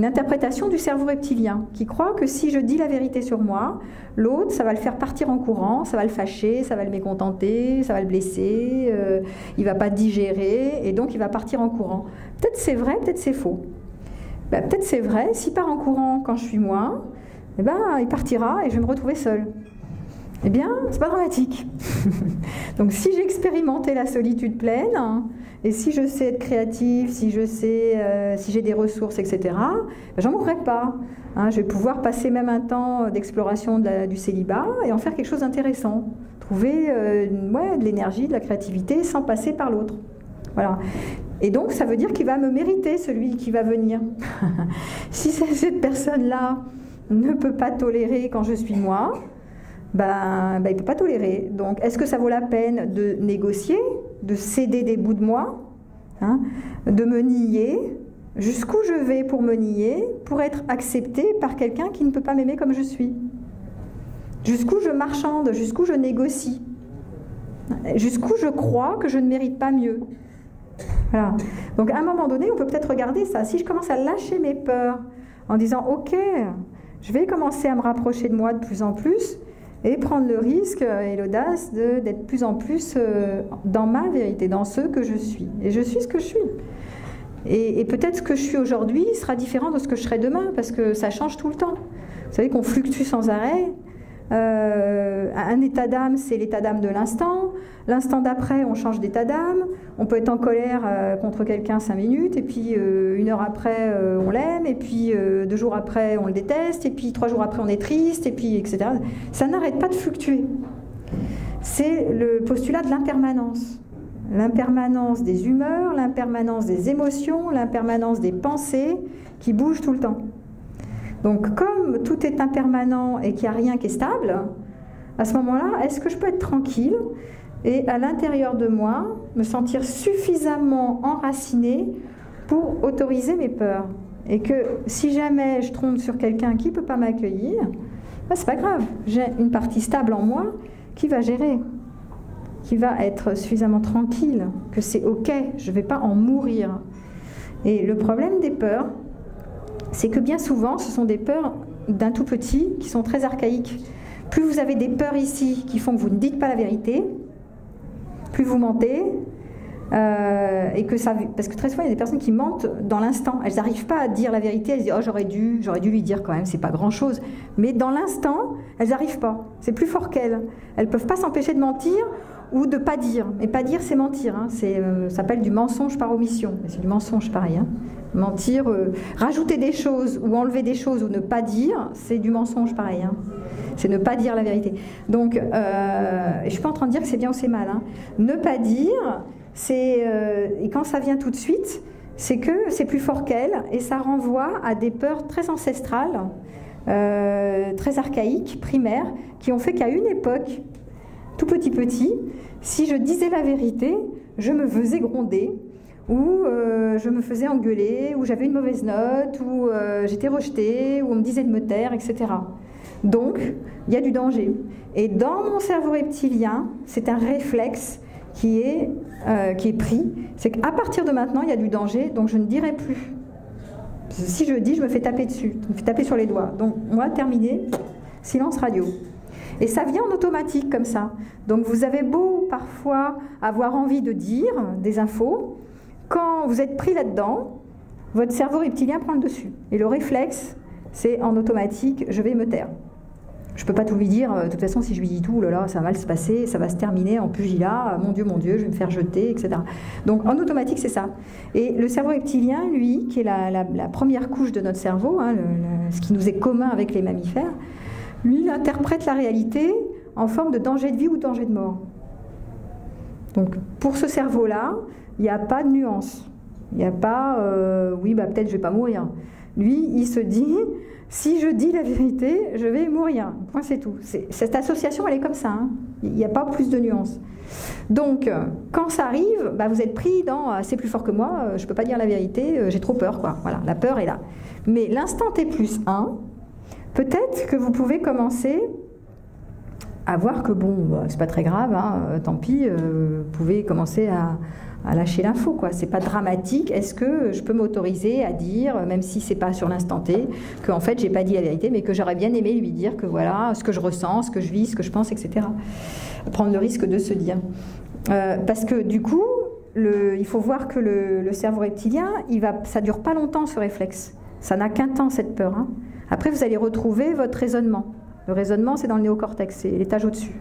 interprétation du cerveau reptilien qui croit que si je dis la vérité sur moi, l'autre, ça va le faire partir en courant, ça va le fâcher, ça va le mécontenter, ça va le blesser, il ne va pas digérer et donc il va partir en courant. Peut-être c'est vrai, peut-être c'est faux. Peut-être c'est vrai, s'il part en courant quand je suis moi, il partira et je vais me retrouver seule. Eh bien, c'est pas dramatique. Donc si j'ai expérimenté la solitude pleine, et si je sais être créative, si je sais, si j'ai des ressources, etc., j'en mourrai pas. Je vais pouvoir passer même un temps d'exploration du célibat et en faire quelque chose d'intéressant. Trouver de l'énergie, de la créativité sans passer par l'autre. Voilà. Et donc ça veut dire qu'il va me mériter celui qui va venir. Si cette personne-là ne peut pas tolérer quand je suis moi, il ne peut pas tolérer. Donc, est-ce que ça vaut la peine de négocier, de céder des bouts de moi, de me nier? Jusqu'où je vais pour me nier, pour être acceptée par quelqu'un qui ne peut pas m'aimer comme je suis? Jusqu'où je marchande, jusqu'où je négocie? Jusqu'où je crois que je ne mérite pas mieux? Voilà. Donc, à un moment donné, on peut peut-être regarder ça. Si je commence à lâcher mes peurs en disant « Ok, je vais commencer à me rapprocher de moi de plus en plus », et prendre le risque et l'audace d'être de plus en plus dans ma vérité, dans ce que je suis. Et je suis ce que je suis. Et peut-être ce que je suis aujourd'hui sera différent de ce que je serai demain, parce que ça change tout le temps. Vous savez qu'on fluctue sans arrêt. Un état d'âme, c'est l'état d'âme de l'instant. L'instant d'après, on change d'état d'âme. On peut être en colère contre quelqu'un 5 minutes, et puis 1 heure après, on l'aime, et puis 2 jours après, on le déteste, et puis 3 jours après, on est triste, et puis etc. Ça n'arrête pas de fluctuer. C'est le postulat de l'impermanence. L'impermanence des humeurs, l'impermanence des émotions, l'impermanence des pensées qui bougent tout le temps. Donc, comme tout est impermanent et qu'il n'y a rien qui est stable, à ce moment-là, est-ce que je peux être tranquille et à l'intérieur de moi, me sentir suffisamment enracinée pour autoriser mes peurs? Et que si jamais je trompe sur quelqu'un qui ne peut pas m'accueillir, Ah, c'est pas grave, j'ai une partie stable en moi qui va gérer, qui va être suffisamment tranquille, que c'est ok, je ne vais pas en mourir. Et le problème des peurs, c'est que bien souvent, ce sont des peurs d'un tout petit qui sont très archaïques. Plus vous avez des peurs ici qui font que vous ne dites pas la vérité, plus vous mentez, et que ça, parce que très souvent il y a des personnes qui mentent dans l'instant, elles n'arrivent pas à dire la vérité, elles se disent oh j'aurais dû lui dire quand même, c'est pas grand chose, mais dans l'instant elles n'arrivent pas, c'est plus fort qu'elles, elles peuvent pas s'empêcher de mentir ou de pas dire, et pas dire c'est mentir, hein. Ça s'appelle du mensonge par omission, c'est du mensonge pareil, hein. Mentir, rajouter des choses ou enlever des choses ou ne pas dire, c'est du mensonge pareil, hein. C'est ne pas dire la vérité. Donc je suis pas en train de dire que c'est bien ou c'est mal, hein. Ne pas dire, et quand ça vient tout de suite, c'est que c'est plus fort qu'elle et ça renvoie à des peurs très ancestrales, très archaïques, primaires, qui ont fait qu'à une époque, tout petit, si je disais la vérité, je me faisais gronder, ou je me faisais engueuler, ou j'avais une mauvaise note, ou j'étais rejetée, ou on me disait de me taire, etc. Donc, il y a du danger. Et dans mon cerveau reptilien, c'est un réflexe qui est pris, c'est qu'à partir de maintenant, il y a du danger, donc je ne dirai plus. Si je dis, je me fais taper dessus, je me fais taper sur les doigts. Donc, moi, terminé, silence radio. Et ça vient en automatique comme ça. Donc, vous avez beau parfois avoir envie de dire des infos, quand vous êtes pris là-dedans, votre cerveau reptilien prend le dessus. Et le réflexe, c'est en automatique, je vais me taire. Je ne peux pas tout lui dire, de toute façon, si je lui dis tout, là, là, ça va mal se passer, ça va se terminer en pugilat, mon Dieu, je vais me faire jeter, etc. Donc, en automatique, c'est ça. Et le cerveau reptilien, lui, qui est la première couche de notre cerveau, hein, ce qui nous est commun avec les mammifères, lui, il interprète la réalité en forme de danger de vie ou danger de mort. Donc, pour ce cerveau-là, il n'y a pas de nuance. Il n'y a pas, oui, bah, peut-être je ne vais pas mourir. Lui, il se dit, si je dis la vérité, je vais mourir. Point, c'est tout. Cette association, elle est comme ça, hein. Il n'y a pas plus de nuances. Donc, quand ça arrive, bah, vous êtes pris dans c'est plus fort que moi, je ne peux pas dire la vérité, j'ai trop peur, quoi. Voilà, la peur est là. Mais l'instant T+1, peut-être que vous pouvez commencer à voir que bon, bah, c'est pas très grave, hein, tant pis, vous pouvez commencer à lâcher l'info, quoi. C'est pas dramatique. Est-ce que je peux m'autoriser à dire, même si c'est pas sur l'instant T, qu'en fait j'ai pas dit la vérité, mais que j'aurais bien aimé lui dire que voilà ce que je ressens, ce que je vis, ce que je pense, etc. Prendre le risque de se dire. Parce que du coup, il faut voir que le cerveau reptilien, ça dure pas longtemps ce réflexe. Ça n'a qu'un temps cette peur, hein. Après, vous allez retrouver votre raisonnement. Le raisonnement, c'est dans le néocortex, c'est l'étage au-dessus.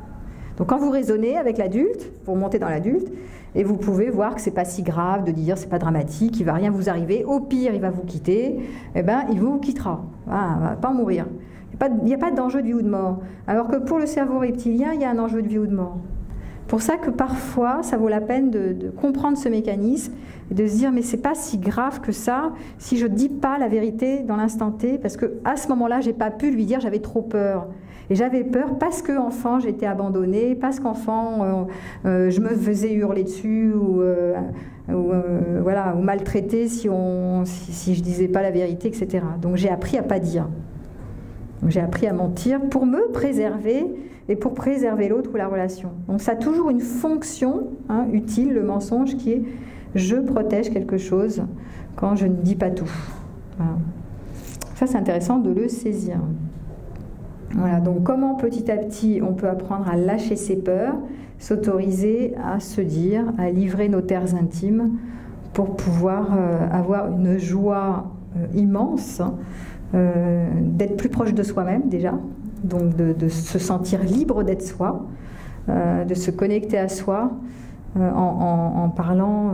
Donc quand vous raisonnez avec l'adulte, vous remontez dans l'adulte, et vous pouvez voir que c'est pas si grave de dire, c'est pas dramatique, il va rien vous arriver, au pire il va vous quitter, eh ben il vous quittera, ah, il va pas mourir. Il n'y a pas d'enjeu de vie ou de mort. Alors que pour le cerveau reptilien, il y a un enjeu de vie ou de mort. Pour ça que parfois, ça vaut la peine de comprendre ce mécanisme et de se dire, mais c'est pas si grave que ça si je dis pas la vérité dans l'instant T, parce que à ce moment-là, j'ai pas pu lui dire, j'avais trop peur. Et j'avais peur parce qu'enfant j'étais abandonnée, parce qu'enfant je me faisais hurler dessus ou maltraiter si je disais pas la vérité, etc. Donc j'ai appris à pas dire. Donc j'ai appris à mentir pour me préserver et pour préserver l'autre ou la relation. Donc ça a toujours une fonction, hein, utile, le mensonge, qui est je protège quelque chose quand je ne dis pas tout. Voilà. Ça c'est intéressant de le saisir. Voilà, donc comment petit à petit on peut apprendre à lâcher ses peurs, s'autoriser à se dire, à livrer nos terres intimes pour pouvoir avoir une joie immense, d'être plus proche de soi-même déjà, donc de se sentir libre d'être soi, de se connecter à soi en parlant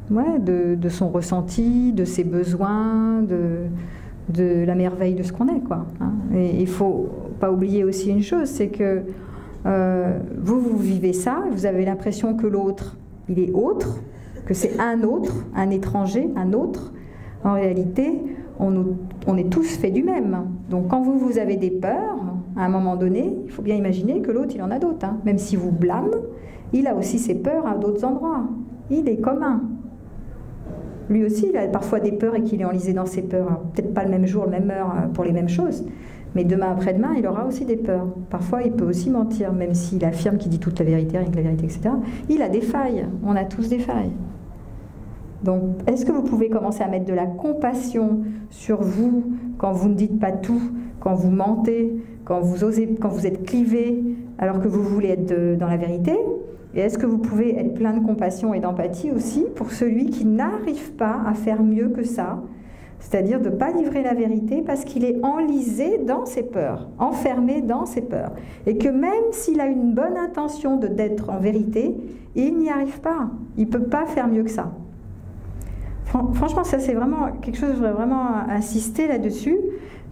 de son ressenti, de ses besoins, de la merveille de ce qu'on est, quoi, hein. Et il faut pas oublier aussi une chose, c'est que vous vivez ça, vous avez l'impression que l'autre, il est autre, que c'est un autre, un étranger, un autre. En réalité, on est tous faits du même. Donc quand vous avez des peurs, à un moment donné, il faut bien imaginer que l'autre, il en a d'autres, hein. Même si vous blâme, il a aussi ses peurs à d'autres endroits. Il est commun. Lui aussi, il a parfois des peurs et qu'il est enlisé dans ses peurs. Peut-être pas le même jour, la même heure pour les mêmes choses, Mais demain après-demain, il aura aussi des peurs. Parfois, il peut aussi mentir, même s'il affirme qu'il dit toute la vérité, rien que la vérité, etc. Il a des failles. On a tous des failles. Donc, est-ce que vous pouvez commencer à mettre de la compassion sur vous quand vous ne dites pas tout, quand vous mentez, quand vous êtes clivé, alors que vous voulez être dans la vérité? Et est-ce que vous pouvez être plein de compassion et d'empathie aussi pour celui qui n'arrive pas à faire mieux que ça, c'est-à-dire de ne pas livrer la vérité parce qu'il est enlisé dans ses peurs, enfermé dans ses peurs, et que même s'il a une bonne intention d'être en vérité, il n'y arrive pas, il ne peut pas faire mieux que ça. Franchement, ça c'est vraiment quelque chose, je voudrais vraiment insister là-dessus,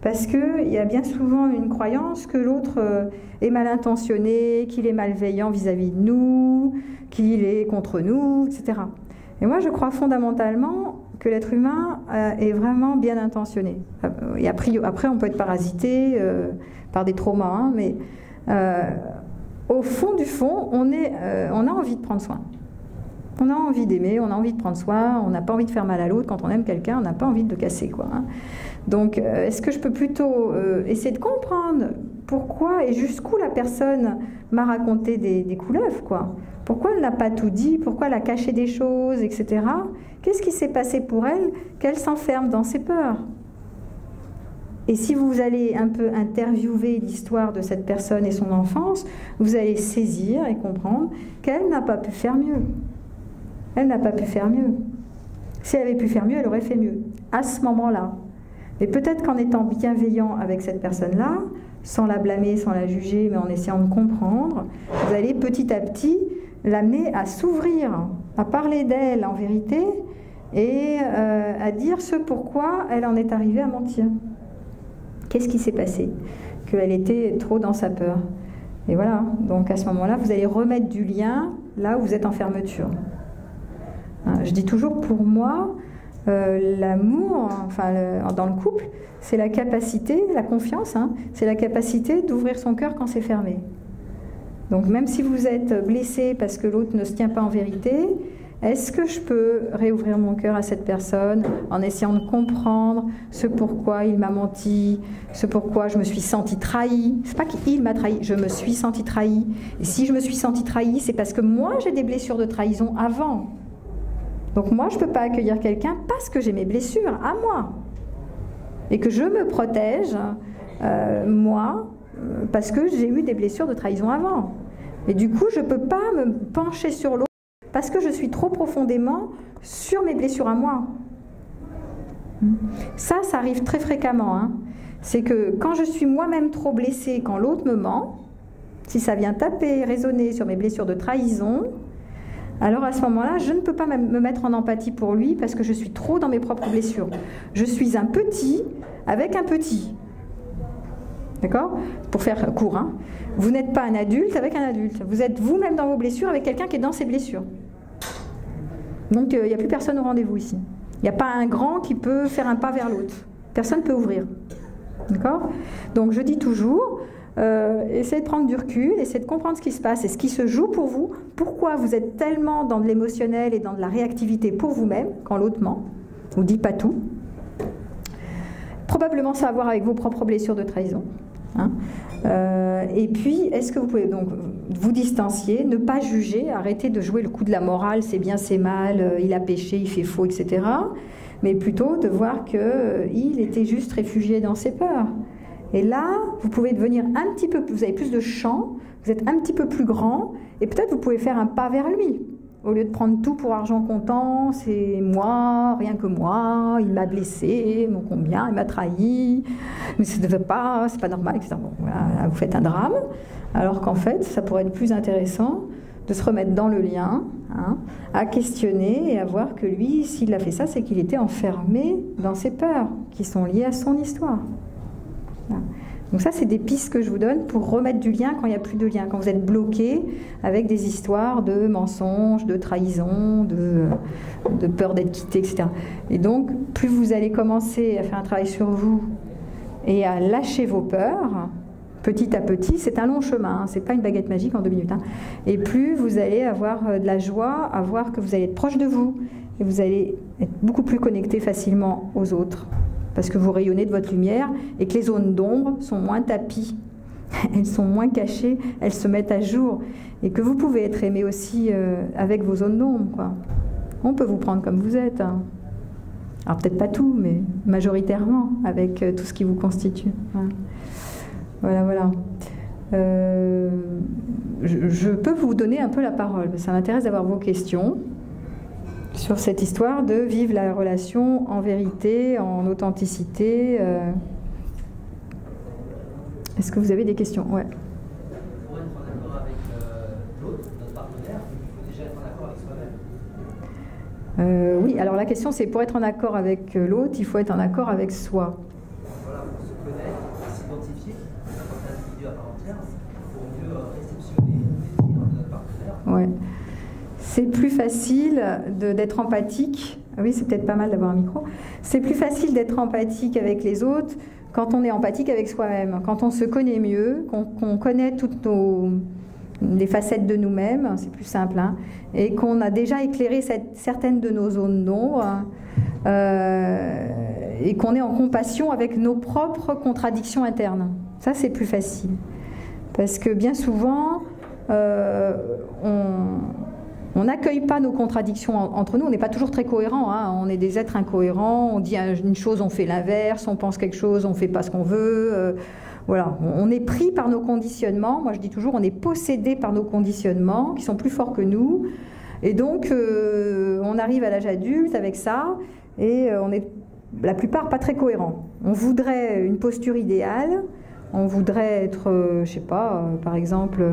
parce qu'il y a bien souvent une croyance que l'autre est mal intentionné, qu'il est malveillant vis-à-vis de nous, qu'il est contre nous, etc. Et moi, je crois fondamentalement que l'être humain est vraiment bien intentionné. Et après, on peut être parasité par des traumas, hein, mais au fond du fond, on a envie de prendre soin. On a envie d'aimer, on a envie de prendre soin, on n'a pas envie de faire mal à l'autre. Quand on aime quelqu'un, on n'a pas envie de le casser, quoi, hein. Donc, est-ce que je peux plutôt essayer de comprendre pourquoi et jusqu'où la personne m'a raconté des couleuvres, quoi? Pourquoi elle n'a pas tout dit? Pourquoi elle a caché des choses, etc. Qu'est-ce qui s'est passé pour elle qu'elle s'enferme dans ses peurs? Et si vous allez un peu interviewer l'histoire de cette personne et son enfance, vous allez saisir et comprendre qu'elle n'a pas pu faire mieux. Elle n'a pas pu faire mieux. Si elle avait pu faire mieux, elle aurait fait mieux, à ce moment-là. Et peut-être qu'en étant bienveillant avec cette personne-là, sans la blâmer, sans la juger, mais en essayant de comprendre, vous allez petit à petit l'amener à s'ouvrir, à parler d'elle en vérité, et à dire ce pourquoi elle en est arrivée à mentir. Qu'est-ce qui s'est passé? Qu'elle était trop dans sa peur. Et voilà, donc à ce moment-là, vous allez remettre du lien là où vous êtes en fermeture. Je dis toujours, pour moi, l'amour, enfin, dans le couple, c'est la capacité, la confiance, hein, c'est la capacité d'ouvrir son cœur quand c'est fermé. Donc même si vous êtes blessé parce que l'autre ne se tient pas en vérité, est-ce que je peux réouvrir mon cœur à cette personne en essayant de comprendre ce pourquoi il m'a menti, ce pourquoi je me suis sentie trahie? C'est pas qu'il m'a trahi, je me suis sentie trahie. Et si je me suis sentie trahie, c'est parce que moi j'ai des blessures de trahison avant. Donc moi je ne peux pas accueillir quelqu'un parce que j'ai mes blessures à moi. Et que je me protège, moi, parce que j'ai eu des blessures de trahison avant. Et du coup, je ne peux pas me pencher sur l'autre parce que je suis trop profondément sur mes blessures à moi. Ça arrive très fréquemment, hein. C'est que quand je suis moi-même trop blessée, quand l'autre me ment, si ça vient taper, résonner sur mes blessures de trahison, alors à ce moment-là, je ne peux pas me mettre en empathie pour lui parce que je suis trop dans mes propres blessures. Je suis un petit avec un petit. D'accord? Pour faire court, hein. Vous n'êtes pas un adulte avec un adulte. Vous êtes vous-même dans vos blessures avec quelqu'un qui est dans ses blessures. Donc il n'y a plus personne au rendez-vous ici. Il n'y a pas un grand qui peut faire un pas vers l'autre. Personne ne peut ouvrir. D'accord? Donc je dis toujours, essayez de prendre du recul, essayez de comprendre ce qui se passe et ce qui se joue pour vous. Pourquoi vous êtes tellement dans de l'émotionnel et dans de la réactivité pour vous-même quand l'autre ment, ou dit pas tout. Probablement ça a à voir avec vos propres blessures de trahison. Hein. Et puis, est-ce que vous pouvez donc vous distancier, ne pas juger, arrêter de jouer le coup de la morale, c'est bien, c'est mal, il a péché, il fait faux, etc. Mais plutôt de voir qu'il était juste réfugié dans ses peurs. Et là, vous pouvez devenir un petit peu plus, vous avez plus de champ, vous êtes un petit peu plus grand, et peut-être vous pouvez faire un pas vers lui. Au lieu de prendre tout pour argent comptant, c'est moi, rien que moi, il m'a blessé, mon combien, il m'a trahi, mais ça ne devait pas, c'est pas normal, etc. Bon, voilà, vous faites un drame, alors qu'en fait, ça pourrait être plus intéressant de se remettre dans le lien, hein, à questionner et à voir que lui, s'il a fait ça, c'est qu'il était enfermé dans ses peurs, qui sont liées à son histoire. Voilà. Donc ça, c'est des pistes que je vous donne pour remettre du lien quand il n'y a plus de lien, quand vous êtes bloqué avec des histoires de mensonges, de trahison, de peur d'être quitté, etc. Et donc, plus vous allez commencer à faire un travail sur vous et à lâcher vos peurs, petit à petit, c'est un long chemin, hein, c'est pas une baguette magique en 2 minutes. Hein, et plus vous allez avoir de la joie à voir que vous allez être proche de vous et vous allez être beaucoup plus connecté facilement aux autres. parce que vous rayonnez de votre lumière et que les zones d'ombre sont moins tapies, elles sont moins cachées, elles se mettent à jour, et que vous pouvez être aimé aussi avec vos zones d'ombre, quoi. On peut vous prendre comme vous êtes, hein. Alors peut-être pas tout, mais majoritairement, avec tout ce qui vous constitue. Voilà, voilà. Je peux vous donner un peu la parole, ça m'intéresse d'avoir vos questions sur cette histoire de vivre la relation en vérité, en authenticité. Est-ce que vous avez des questions? Ouais. Pour être en accord avec l'autre, notre partenaire, il faut déjà être en accord avec soi-même. Oui, alors la question c'est, pour être en accord avec l'autre, il faut être en accord avec soi. Voilà, pour se connaître, pour s'identifier, n'importe quel individu à part entière, pour mieux réceptionner les désirs de notre partenaire. Ouais. C'est plus facile d'être empathique. Oui, c'est peut-être pas mal d'avoir un micro. C'est plus facile d'être empathique avec les autres quand on est empathique avec soi-même, quand on se connaît mieux, qu'on connaît toutes les facettes de nous-mêmes, c'est plus simple, hein, et qu'on a déjà éclairé certaines de nos zones d'ombre, et qu'on est en compassion avec nos propres contradictions internes. Ça, c'est plus facile. Parce que bien souvent, on n'accueille pas nos contradictions entre nous, on n'est pas toujours très cohérent, hein. On est des êtres incohérents, on dit une chose, on fait l'inverse, on pense quelque chose, on ne fait pas ce qu'on veut. Voilà, on est pris par nos conditionnements. Moi je dis toujours, on est possédé par nos conditionnements qui sont plus forts que nous. Et donc on arrive à l'âge adulte avec ça, et on est la plupart pas très cohérents. On voudrait une posture idéale, on voudrait être, je sais pas, par exemple...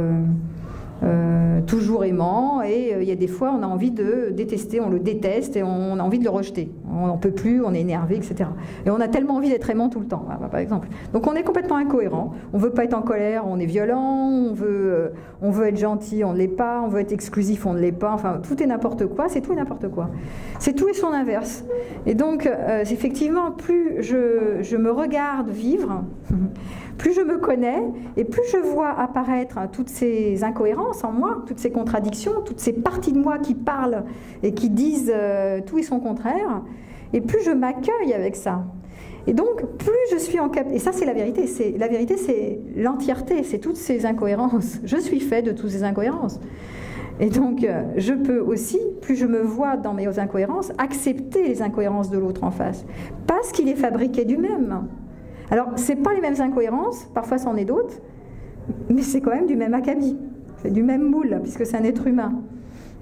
toujours aimant, et il y a des fois on a envie de détester, on le déteste et on a envie de le rejeter, on n'en peut plus, on est énervé, etc. Et on a tellement envie d'être aimant tout le temps, par exemple. Donc on est complètement incohérent, on veut pas être en colère, on est violent, on veut être gentil, on ne l'est pas, on veut être exclusif, on ne l'est pas, enfin tout est n'importe quoi, c'est tout et n'importe quoi. C'est tout et son inverse. Et donc effectivement, plus je me regarde vivre, plus je me connais, et plus je vois apparaître toutes ces incohérences en moi, toutes ces contradictions, toutes ces parties de moi qui parlent et qui disent tout et son contraire, et plus je m'accueille avec ça. Et donc, plus je suis en capacité, et ça c'est la vérité, c'est l'entièreté, c'est toutes ces incohérences. Je suis fait de toutes ces incohérences. Et donc, je peux aussi, plus je me vois dans mes incohérences, accepter les incohérences de l'autre en face, parce qu'il est fabriqué du même. Alors, ce n'est pas les mêmes incohérences, parfois c'en est d'autres, mais c'est quand même du même acabit, c'est du même moule, puisque c'est un être humain.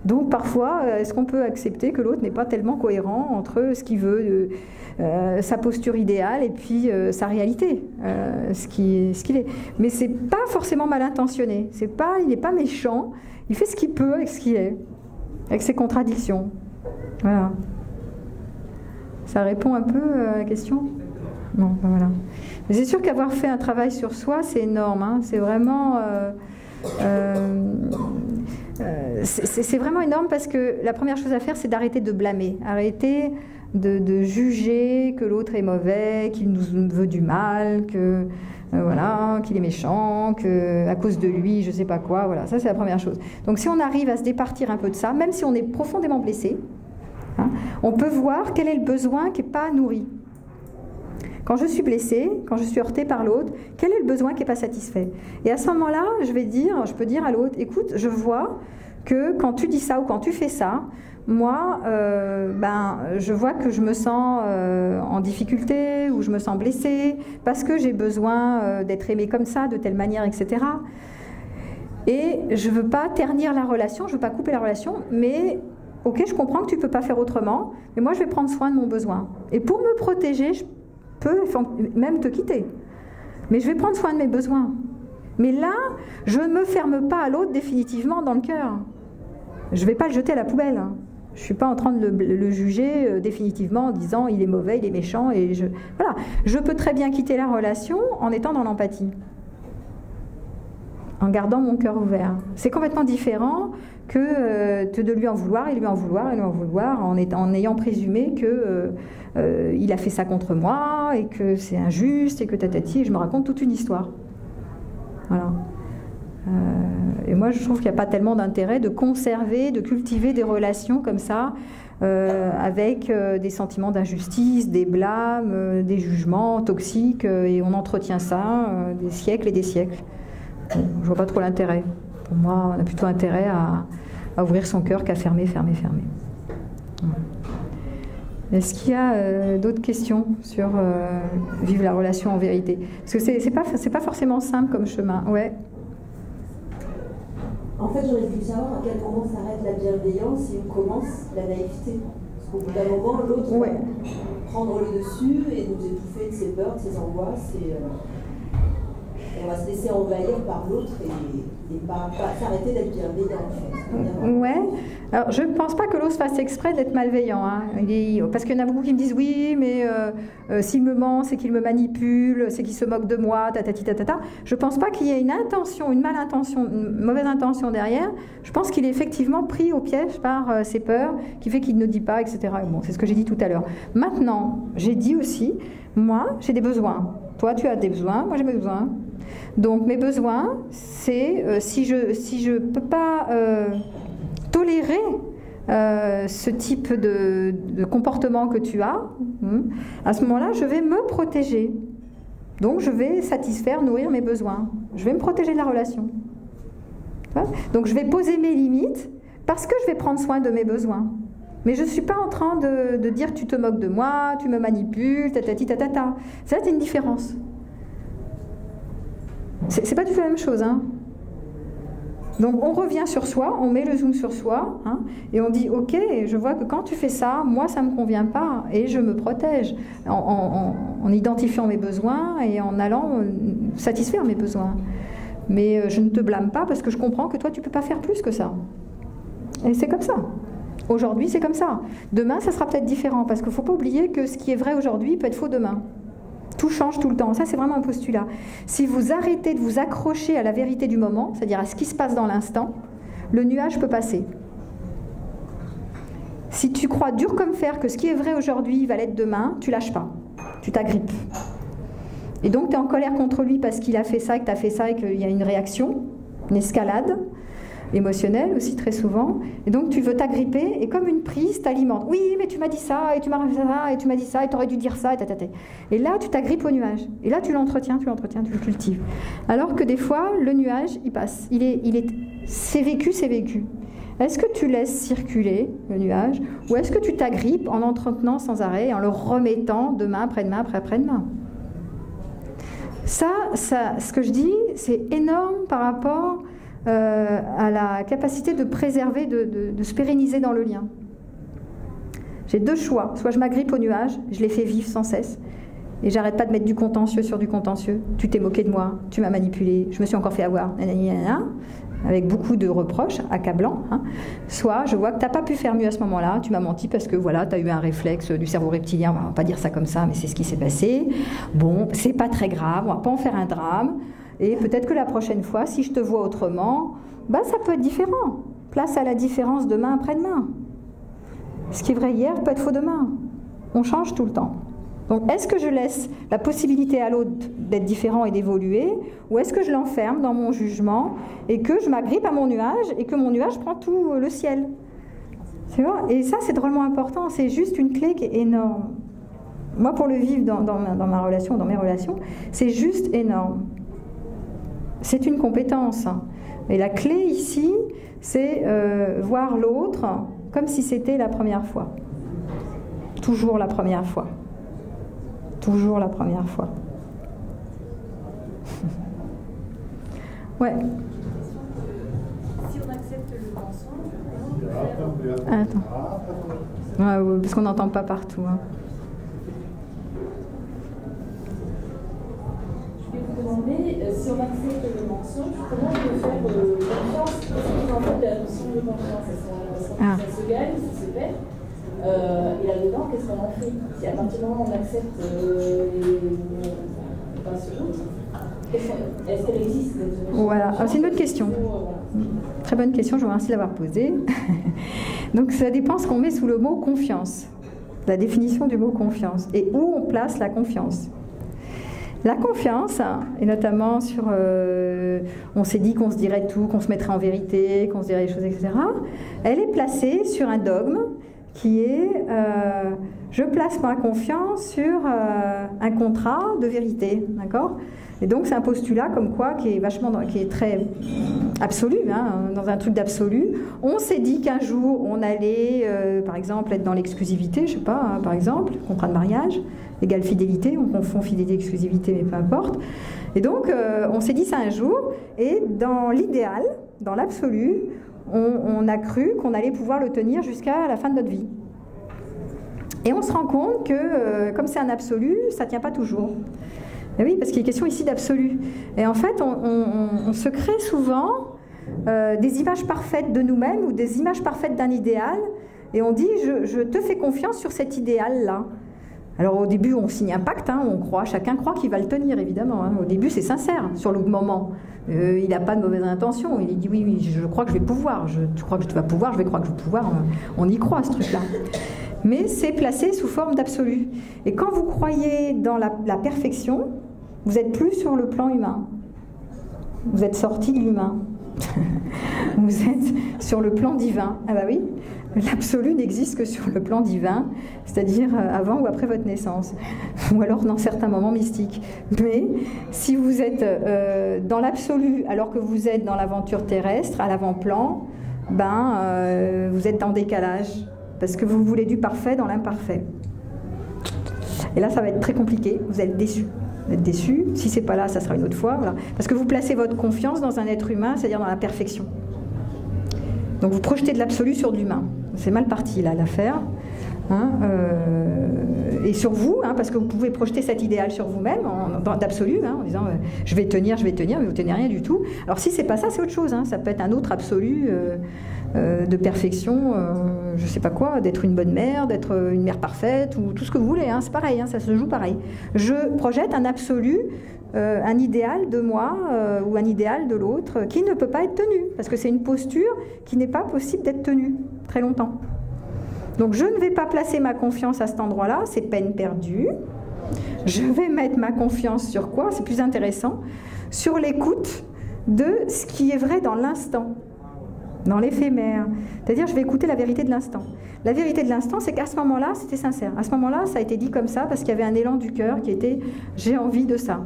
Donc parfois, est-ce qu'on peut accepter que l'autre n'est pas tellement cohérent entre ce qu'il veut, sa posture idéale, et puis sa réalité, ce qu'il est. Mais ce n'est pas forcément mal intentionné, il n'est pas méchant, il fait ce qu'il peut avec ce qu'il est, avec ses contradictions. Voilà. Ça répond un peu à la question ? Bon, ben voilà. C'est sûr qu'avoir fait un travail sur soi, c'est énorme, hein. C'est vraiment... c'est vraiment énorme, parce que la première chose à faire, c'est d'arrêter de blâmer, arrêter de juger que l'autre est mauvais, qu'il nous veut du mal, que voilà, qu'il est méchant, que à cause de lui, je sais pas quoi. Voilà, ça c'est la première chose. Donc si on arrive à se départir un peu de ça, même si on est profondément blessé, hein, on peut voir quel est le besoin qui n'est pas nourri. Quand je suis blessée, quand je suis heurtée par l'autre, quel est le besoin qui n'est pas satisfait? Et à ce moment-là, je peux dire à l'autre, écoute, je vois que quand tu dis ça ou quand tu fais ça, moi, je vois que je me sens en difficulté, ou je me sens blessée, parce que j'ai besoin d'être aimée comme ça, de telle manière, etc. Et je ne veux pas ternir la relation, je ne veux pas couper la relation, mais... Ok, je comprends que tu ne peux pas faire autrement, mais moi je vais prendre soin de mon besoin. Et pour me protéger, je peux même te quitter. Mais je vais prendre soin de mes besoins. Mais là, je ne me ferme pas à l'autre définitivement dans le cœur. Je ne vais pas le jeter à la poubelle. Je ne suis pas en train de le juger définitivement en disant il est mauvais, il est méchant. Voilà. Je peux très bien quitter la relation en étant dans l'empathie, en gardant mon cœur ouvert. C'est complètement différent que de lui en vouloir, et lui en vouloir, et lui en vouloir, en ayant présumé que il a fait ça contre moi, et que c'est injuste, et que tatati, et je me raconte toute une histoire. Voilà. Et moi, je trouve qu'il n'y a pas tellement d'intérêt de conserver, de cultiver des relations comme ça, avec des sentiments d'injustice, des blâmes, des jugements toxiques, et on entretient ça des siècles et des siècles. Bon, je ne vois pas trop l'intérêt. Pour moi, on a plutôt intérêt à ouvrir son cœur qu'à fermer. Est-ce qu'il y a d'autres questions sur vivre la relation en vérité? Parce que c'est pas forcément simple comme chemin. Ouais. En fait, j'aurais voulu savoir à quel moment s'arrête la bienveillance et où commence la naïveté. Parce qu'au bout d'un moment, l'autre va prendre le dessus et nous étouffer de ses peurs, de ses angoisses. Et on va se laisser envahir par l'autre et pas s'arrêter d'être bienveillant, en fait. Ouais. Alors, je ne pense pas que l'autre fasse exprès d'être malveillant. Hein. Parce qu'il y en a beaucoup qui me disent oui, mais s'il me ment, c'est qu'il me manipule, c'est qu'il se moque de moi, tatati tatata. Je ne pense pas qu'il y ait une intention, une malintention, une mauvaise intention derrière. Je pense qu'il est effectivement pris au piège par ses peurs, qui fait qu'il ne dit pas, etc. Bon, c'est ce que j'ai dit tout à l'heure. Maintenant, j'ai dit aussi, moi, j'ai des besoins. Toi, tu as des besoins, moi j'ai mes besoins. Donc mes besoins, c'est si je peux pas tolérer ce type de comportement que tu as, à ce moment-là, je vais me protéger. Donc je vais satisfaire, nourrir mes besoins. Je vais me protéger de la relation. Donc je vais poser mes limites parce que je vais prendre soin de mes besoins. Mais je ne suis pas en train de dire tu te moques de moi, tu me manipules, tatati tatata. Ça, c'est une différence. C'est pas du tout la même chose, hein. Donc on revient sur soi, on met le zoom sur soi, hein, et on dit ok, je vois que quand tu fais ça, moi ça me convient pas, et je me protège en identifiant mes besoins et en allant satisfaire mes besoins. Mais je ne te blâme pas parce que je comprends que toi tu peux pas faire plus que ça. Et c'est comme ça. Aujourd'hui c'est comme ça. Demain ça sera peut-être différent parce qu'il faut pas oublier que ce qui est vrai aujourd'hui peut être faux demain. Tout change tout le temps. Ça, c'est vraiment un postulat. Si vous arrêtez de vous accrocher à la vérité du moment, c'est-à-dire à ce qui se passe dans l'instant, le nuage peut passer. Si tu crois dur comme fer que ce qui est vrai aujourd'hui va l'être demain, tu lâches pas. Tu t'agrippes. Et donc, tu es en colère contre lui parce qu'il a fait ça, que tu as fait ça et qu'il y a une réaction, une escalade émotionnelle aussi très souvent. Et donc, tu veux t'agripper et comme une prise, t'alimentes. Oui, mais tu m'as dit ça, et tu m'as fait ça, et tu m'as dit ça, et tu aurais dû dire ça, et tatata. Et là, tu t'agrippes au nuage. Et là, tu l'entretiens, tu le cultives. Alors que des fois, le nuage, il passe. C'est vécu, c'est vécu. Est-ce que tu laisses circuler le nuage ou est-ce que tu t'agrippes en l'entretenant sans arrêt et en le remettant demain, après-demain, après-demain? Ça, ce que je dis, c'est énorme par rapport à la capacité de préserver, de se pérenniser dans le lien. J'ai deux choix. Soit je m'agrippe au nuage, je les fais vivre sans cesse, et j'arrête pas de mettre du contentieux sur du contentieux. Tu t'es moqué de moi, tu m'as manipulé, je me suis encore fait avoir, avec beaucoup de reproches accablants. Soit je vois que tu n'as pas pu faire mieux à ce moment-là, tu m'as menti parce que voilà, tu as eu un réflexe du cerveau reptilien, on va pas dire ça comme ça, mais c'est ce qui s'est passé. Bon, c'est pas très grave, on va pas en faire un drame. Et peut-être que la prochaine fois, si je te vois autrement, ça peut être différent. Place à la différence demain après-demain. Ce qui est vrai hier peut être faux demain. On change tout le temps. Donc, est-ce que je laisse la possibilité à l'autre d'être différent et d'évoluer, ou est-ce que je l'enferme dans mon jugement et que je m'agrippe à mon nuage et que mon nuage prend tout le ciel? Tu vois? Et ça, c'est drôlement important. C'est juste une clé qui est énorme. Moi, pour le vivre dans ma relation, dans mes relations, c'est juste énorme. C'est une compétence. Et la clé ici, c'est voir l'autre comme si c'était la première fois. Toujours la première fois. Toujours la première fois. Ouais. Si on accepte le mensonge, Attends. Ouais, parce qu'on n'entend pas partout. Je vais vous demander, si on accepte le mensonge, comment on peut faire confiance? Qu'est-ce que en fait la notion de confiance? Est-ce que ça se gagne, ça se perd? Et là-dedans, qu'est-ce qu'on en fait? Si à partir du moment où on accepte est-ce qu'elle existe? Voilà, c'est une bonne question. Très bonne question, je vous remercie de l'avoir posée. Donc ça dépend ce qu'on met sous le mot confiance, la définition du mot confiance, et où on place la confiance. La confiance, et notamment sur on s'est dit qu'on se dirait tout, qu'on se mettrait en vérité, qu'on se dirait les choses, etc., elle est placée sur un dogme qui est je place ma confiance sur un contrat de vérité, d'accord? Et donc c'est un postulat comme quoi qui est très absolu, hein, dans un truc d'absolu. On s'est dit qu'un jour on allait, par exemple, être dans l'exclusivité, je sais pas, hein, par exemple, contrat de mariage, égale fidélité, on confond fidélité et exclusivité, mais peu importe. Et donc on s'est dit ça un jour, et dans l'idéal, dans l'absolu, on a cru qu'on allait pouvoir le tenir jusqu'à la fin de notre vie. Et on se rend compte que, comme c'est un absolu, ça ne tient pas toujours. Et oui, parce qu'il est question ici d'absolu. Et en fait, on se crée souvent des images parfaites de nous-mêmes ou des images parfaites d'un idéal, et on dit je te fais confiance sur cet idéal-là. Alors au début, on signe un pacte, hein, chacun croit qu'il va le tenir, évidemment. Hein. Au début, c'est sincère, sur le moment. Il n'a pas de mauvaise intention. Il dit oui, je crois que je vais pouvoir. Tu crois que tu vas pouvoir, je vais croire que je vais pouvoir. On y croit, ce truc-là. Mais c'est placé sous forme d'absolu. Et quand vous croyez dans la perfection, vous n'êtes plus sur le plan humain. Vous êtes sorti de l'humain. Vous êtes sur le plan divin. Ah bah oui, l'absolu n'existe que sur le plan divin, c'est-à-dire avant ou après votre naissance, ou alors dans certains moments mystiques. Mais si vous êtes dans l'absolu alors que vous êtes dans l'aventure terrestre, à l'avant-plan, vous êtes en décalage, parce que vous voulez du parfait dans l'imparfait. Et là, ça va être très compliqué, vous êtes déçus. Vous êtes déçus. Si c'est pas là, ça sera une autre fois. Voilà. Parce que vous placez votre confiance dans un être humain, c'est-à-dire dans la perfection. Donc vous projetez de l'absolu sur de l'humain. C'est mal parti là l'affaire. Hein, et sur vous, hein, parce que vous pouvez projeter cet idéal sur vous-même d'absolu, hein, en disant je vais tenir, mais vous tenez rien du tout. Alors si c'est pas ça, c'est autre chose. Hein. Ça peut être un autre absolu de perfection, je sais pas quoi, d'être une bonne mère, d'être une mère parfaite, ou tout ce que vous voulez. Hein. C'est pareil, hein, ça se joue pareil. Je projette un absolu, un idéal de moi ou un idéal de l'autre qui ne peut pas être tenu, parce que c'est une posture qui n'est pas possible d'être tenue très longtemps. Donc je ne vais pas placer ma confiance à cet endroit-là, c'est peine perdue. Je vais mettre ma confiance sur quoi? C'est plus intéressant. Sur l'écoute de ce qui est vrai dans l'instant, dans l'éphémère. C'est-à-dire je vais écouter la vérité de l'instant. La vérité de l'instant, c'est qu'à ce moment-là, c'était sincère. À ce moment-là, ça a été dit comme ça parce qu'il y avait un élan du cœur qui était « j'ai envie de ça ».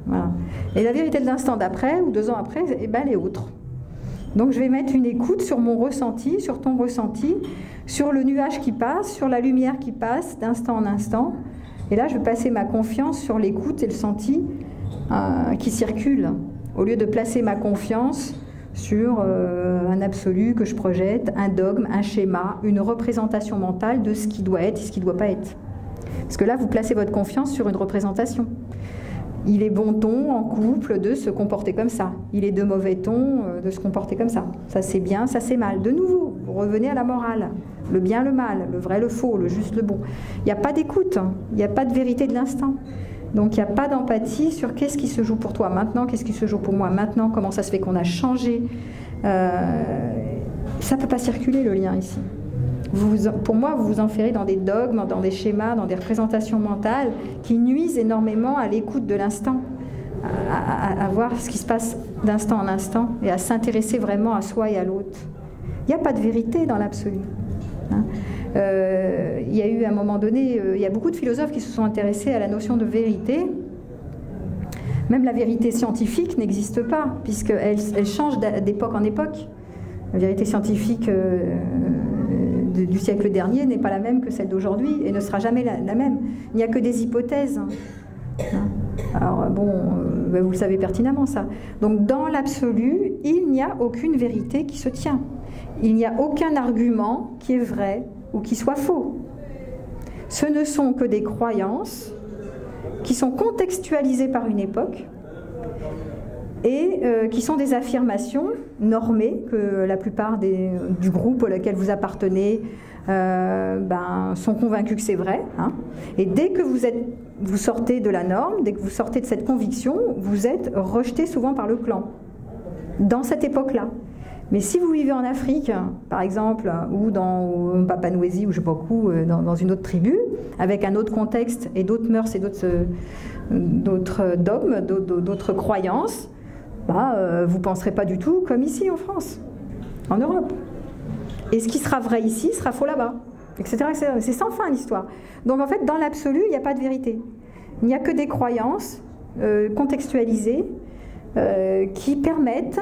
Voilà. Et la vérité de l'instant d'après, ou 2 ans après, elle est autre. Donc je vais mettre une écoute sur mon ressenti, sur ton ressenti, sur le nuage qui passe, sur la lumière qui passe d'instant en instant. Et là, je vais passer ma confiance sur l'écoute et le senti qui circule, au lieu de placer ma confiance sur un absolu que je projette, un dogme, un schéma, une représentation mentale de ce qui doit être et ce qui ne doit pas être. Parce que là, vous placez votre confiance sur une représentation. Il est bon ton en couple de se comporter comme ça. Il est de mauvais ton de se comporter comme ça. Ça c'est bien, ça c'est mal. De nouveau, vous revenez à la morale. Le bien, le mal, le vrai, le faux, le juste, le bon. Il n'y a pas d'écoute, hein. Il n'y a pas de vérité de l'instant. Donc il n'y a pas d'empathie sur qu'est-ce qui se joue pour toi maintenant, qu'est-ce qui se joue pour moi maintenant, comment ça se fait qu'on a changé. Ça ne peut pas circuler le lien ici. Pour moi, vous vous enferrez dans des dogmes, dans des schémas, dans des représentations mentales qui nuisent énormément à l'écoute de l'instant, à voir ce qui se passe d'instant en instant et à s'intéresser vraiment à soi et à l'autre. Il n'y a pas de vérité dans l'absolu. Hein. Il y a eu à un moment donné, il y a beaucoup de philosophes qui se sont intéressés à la notion de vérité. Même la vérité scientifique n'existe pas, puisqu'elle change d'époque en époque. La vérité scientifique du siècle dernier n'est pas la même que celle d'aujourd'hui et ne sera jamais la même. Il n'y a que des hypothèses. Alors bon, vous le savez pertinemment ça. Donc dans l'absolu, il n'y a aucune vérité qui se tient. Il n'y a aucun argument qui est vrai ou qui soit faux. Ce ne sont que des croyances qui sont contextualisées par une époque et qui sont des affirmations normées que la plupart du groupe auquel vous appartenez sont convaincus que c'est vrai. Hein. Et dès que vous sortez de la norme, dès que vous sortez de cette conviction, vous êtes rejeté souvent par le clan, dans cette époque-là. Mais si vous vivez en Afrique, par exemple, ou dans Papouasie, ou je ne sais pas où, dans une autre tribu, avec un autre contexte et d'autres mœurs et d'autres dogmes, d'autres croyances, vous ne penserez pas du tout comme ici en France, en Europe. Et ce qui sera vrai ici sera faux là-bas, etc., etc. C'est sans fin l'histoire. Donc en fait, dans l'absolu, il n'y a pas de vérité. Il n'y a que des croyances contextualisées qui permettent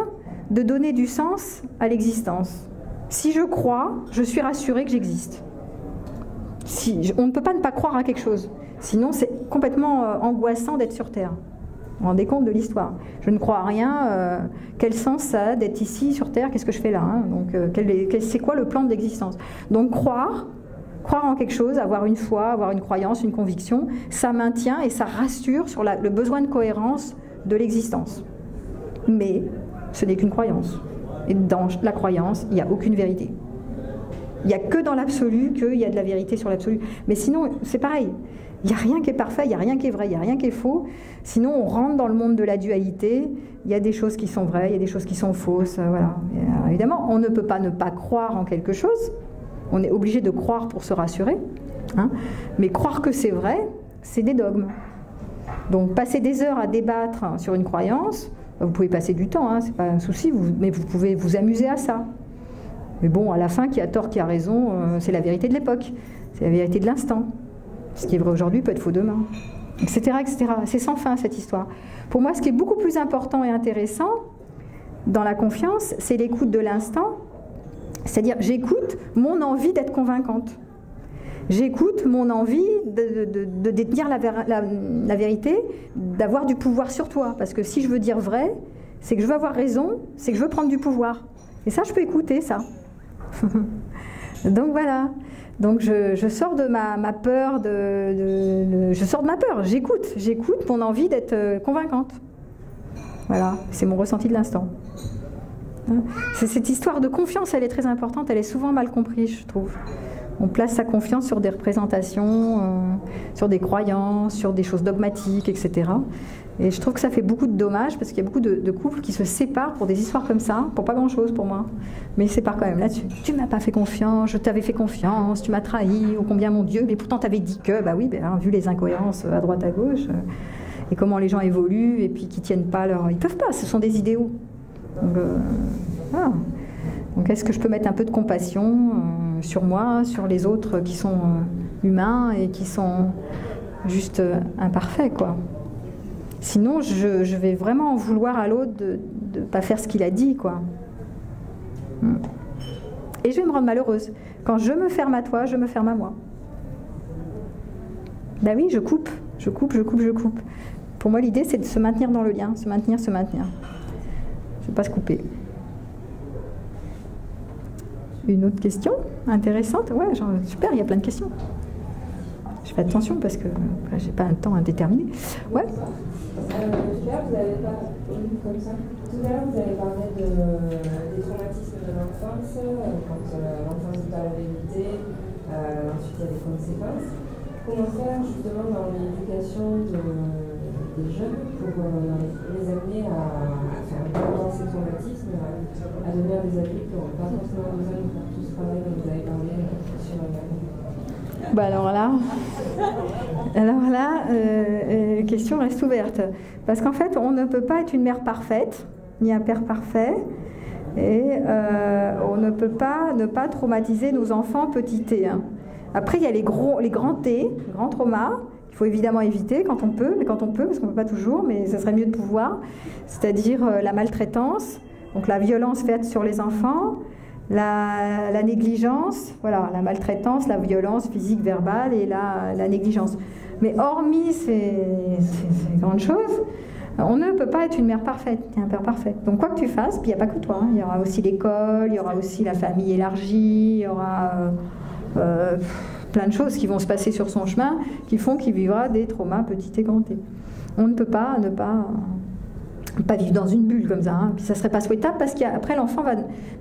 de donner du sens à l'existence. Si je crois, je suis rassurée que j'existe. On ne peut pas ne pas croire à quelque chose. Sinon, c'est complètement angoissant d'être sur Terre. Vous vous rendez compte de l'histoire. Je ne crois à rien. Quel sens ça a d'être ici sur Terre? Qu'est-ce que je fais là, hein? Donc, c'est quoi le plan de l'existence? Donc, croire en quelque chose, avoir une foi, avoir une croyance, une conviction, ça maintient et ça rassure sur le besoin de cohérence de l'existence. Mais ce n'est qu'une croyance. Et dans la croyance, il n'y a aucune vérité. Il n'y a que dans l'absolu qu'il y a de la vérité sur l'absolu. Mais sinon, c'est pareil. Il n'y a rien qui est parfait, il n'y a rien qui est vrai, il n'y a rien qui est faux. Sinon, on rentre dans le monde de la dualité. Il y a des choses qui sont vraies, il y a des choses qui sont fausses. Voilà. Et, évidemment, on ne peut pas ne pas croire en quelque chose. On est obligé de croire pour se rassurer. Hein. Mais croire que c'est vrai, c'est des dogmes. Donc, passer des heures à débattre sur une croyance, vous pouvez passer du temps, hein, c'est pas un souci, mais vous pouvez vous amuser à ça. Mais bon, à la fin, qui a tort, qui a raison, c'est la vérité de l'époque. C'est la vérité de l'instant. Ce qui est vrai aujourd'hui peut être faux demain. Etc., etc. C'est sans fin, cette histoire. Pour moi, ce qui est beaucoup plus important et intéressant dans la confiance, c'est l'écoute de l'instant. C'est-à-dire, j'écoute mon envie d'être convaincante. J'écoute mon envie de détenir la vérité, d'avoir du pouvoir sur toi. Parce que si je veux dire vrai, c'est que je veux avoir raison, c'est que je veux prendre du pouvoir. Et ça, je peux écouter ça. Donc voilà. Donc je sors de ma peur, je sors de ma peur, j'écoute mon envie d'être convaincante. Voilà, c'est mon ressenti de l'instant. Cette histoire de confiance, elle est très importante, elle est souvent mal comprise, je trouve. On place sa confiance sur des représentations, sur des croyances, sur des choses dogmatiques, etc. Et je trouve que ça fait beaucoup de dommages parce qu'il y a beaucoup de couples qui se séparent pour des histoires comme ça, pour pas grand-chose pour moi. Mais ils se séparent quand même là-dessus. Tu m'as pas fait confiance, je t'avais fait confiance, tu m'as trahi, ô combien mon Dieu, mais pourtant t'avais dit que, bah oui, vu les incohérences à droite à gauche, et comment les gens évoluent, et puis qu'ils tiennent pas leur... Ils peuvent pas, ce sont des idéaux. Donc, voilà. Donc est-ce que je peux mettre un peu de compassion sur moi, sur les autres qui sont humains et qui sont juste imparfaits, quoi. Sinon, je vais vraiment en vouloir à l'autre de ne pas faire ce qu'il a dit, quoi. Et je vais me rendre malheureuse. Quand je me ferme à toi, je me ferme à moi. Ben oui, je coupe. Pour moi, l'idée, c'est de se maintenir dans le lien, se maintenir. Je ne vais pas se couper. Une autre question intéressante? Ouais, genre, super, il y a plein de questions. Je fais attention parce que j'ai pas un temps indéterminé. Ouais. Tout à l'heure, vous avez parlé des traumatismes de l'enfance, quand l'enfance dit pas la vérité, ensuite il y a des conséquences. Comment faire justement dans l'éducation des jeunes pour les amener à faire dans ces traumatismes, à devenir des adultes qui n'ont pas forcément besoin de faire tout ce travail dont vous avez parlé sur la Alors là, question reste ouverte. Parce qu'en fait, on ne peut pas être une mère parfaite, ni un père parfait, et on ne peut pas ne pas traumatiser nos enfants petit T. Hein. Après, il y a les grands T, grands traumas, qu'il faut évidemment éviter quand on peut, parce qu'on ne peut pas toujours, mais ça serait mieux de pouvoir. C'est-à-dire la maltraitance, donc la violence faite sur les enfants, la négligence, voilà, la maltraitance, la violence physique, verbale et la négligence. Mais hormis ces grandes choses, on ne peut pas être une mère parfaite, un père parfait. Donc quoi que tu fasses, puis il n'y a pas que toi, hein, il y aura aussi l'école, il y aura aussi la famille élargie, il y aura plein de choses qui vont se passer sur son chemin qui font qu'il vivra des traumas petits et grands T. On ne peut pas ne pas vivre dans une bulle comme ça, hein. Puis ça serait pas souhaitable parce qu'après l'enfant va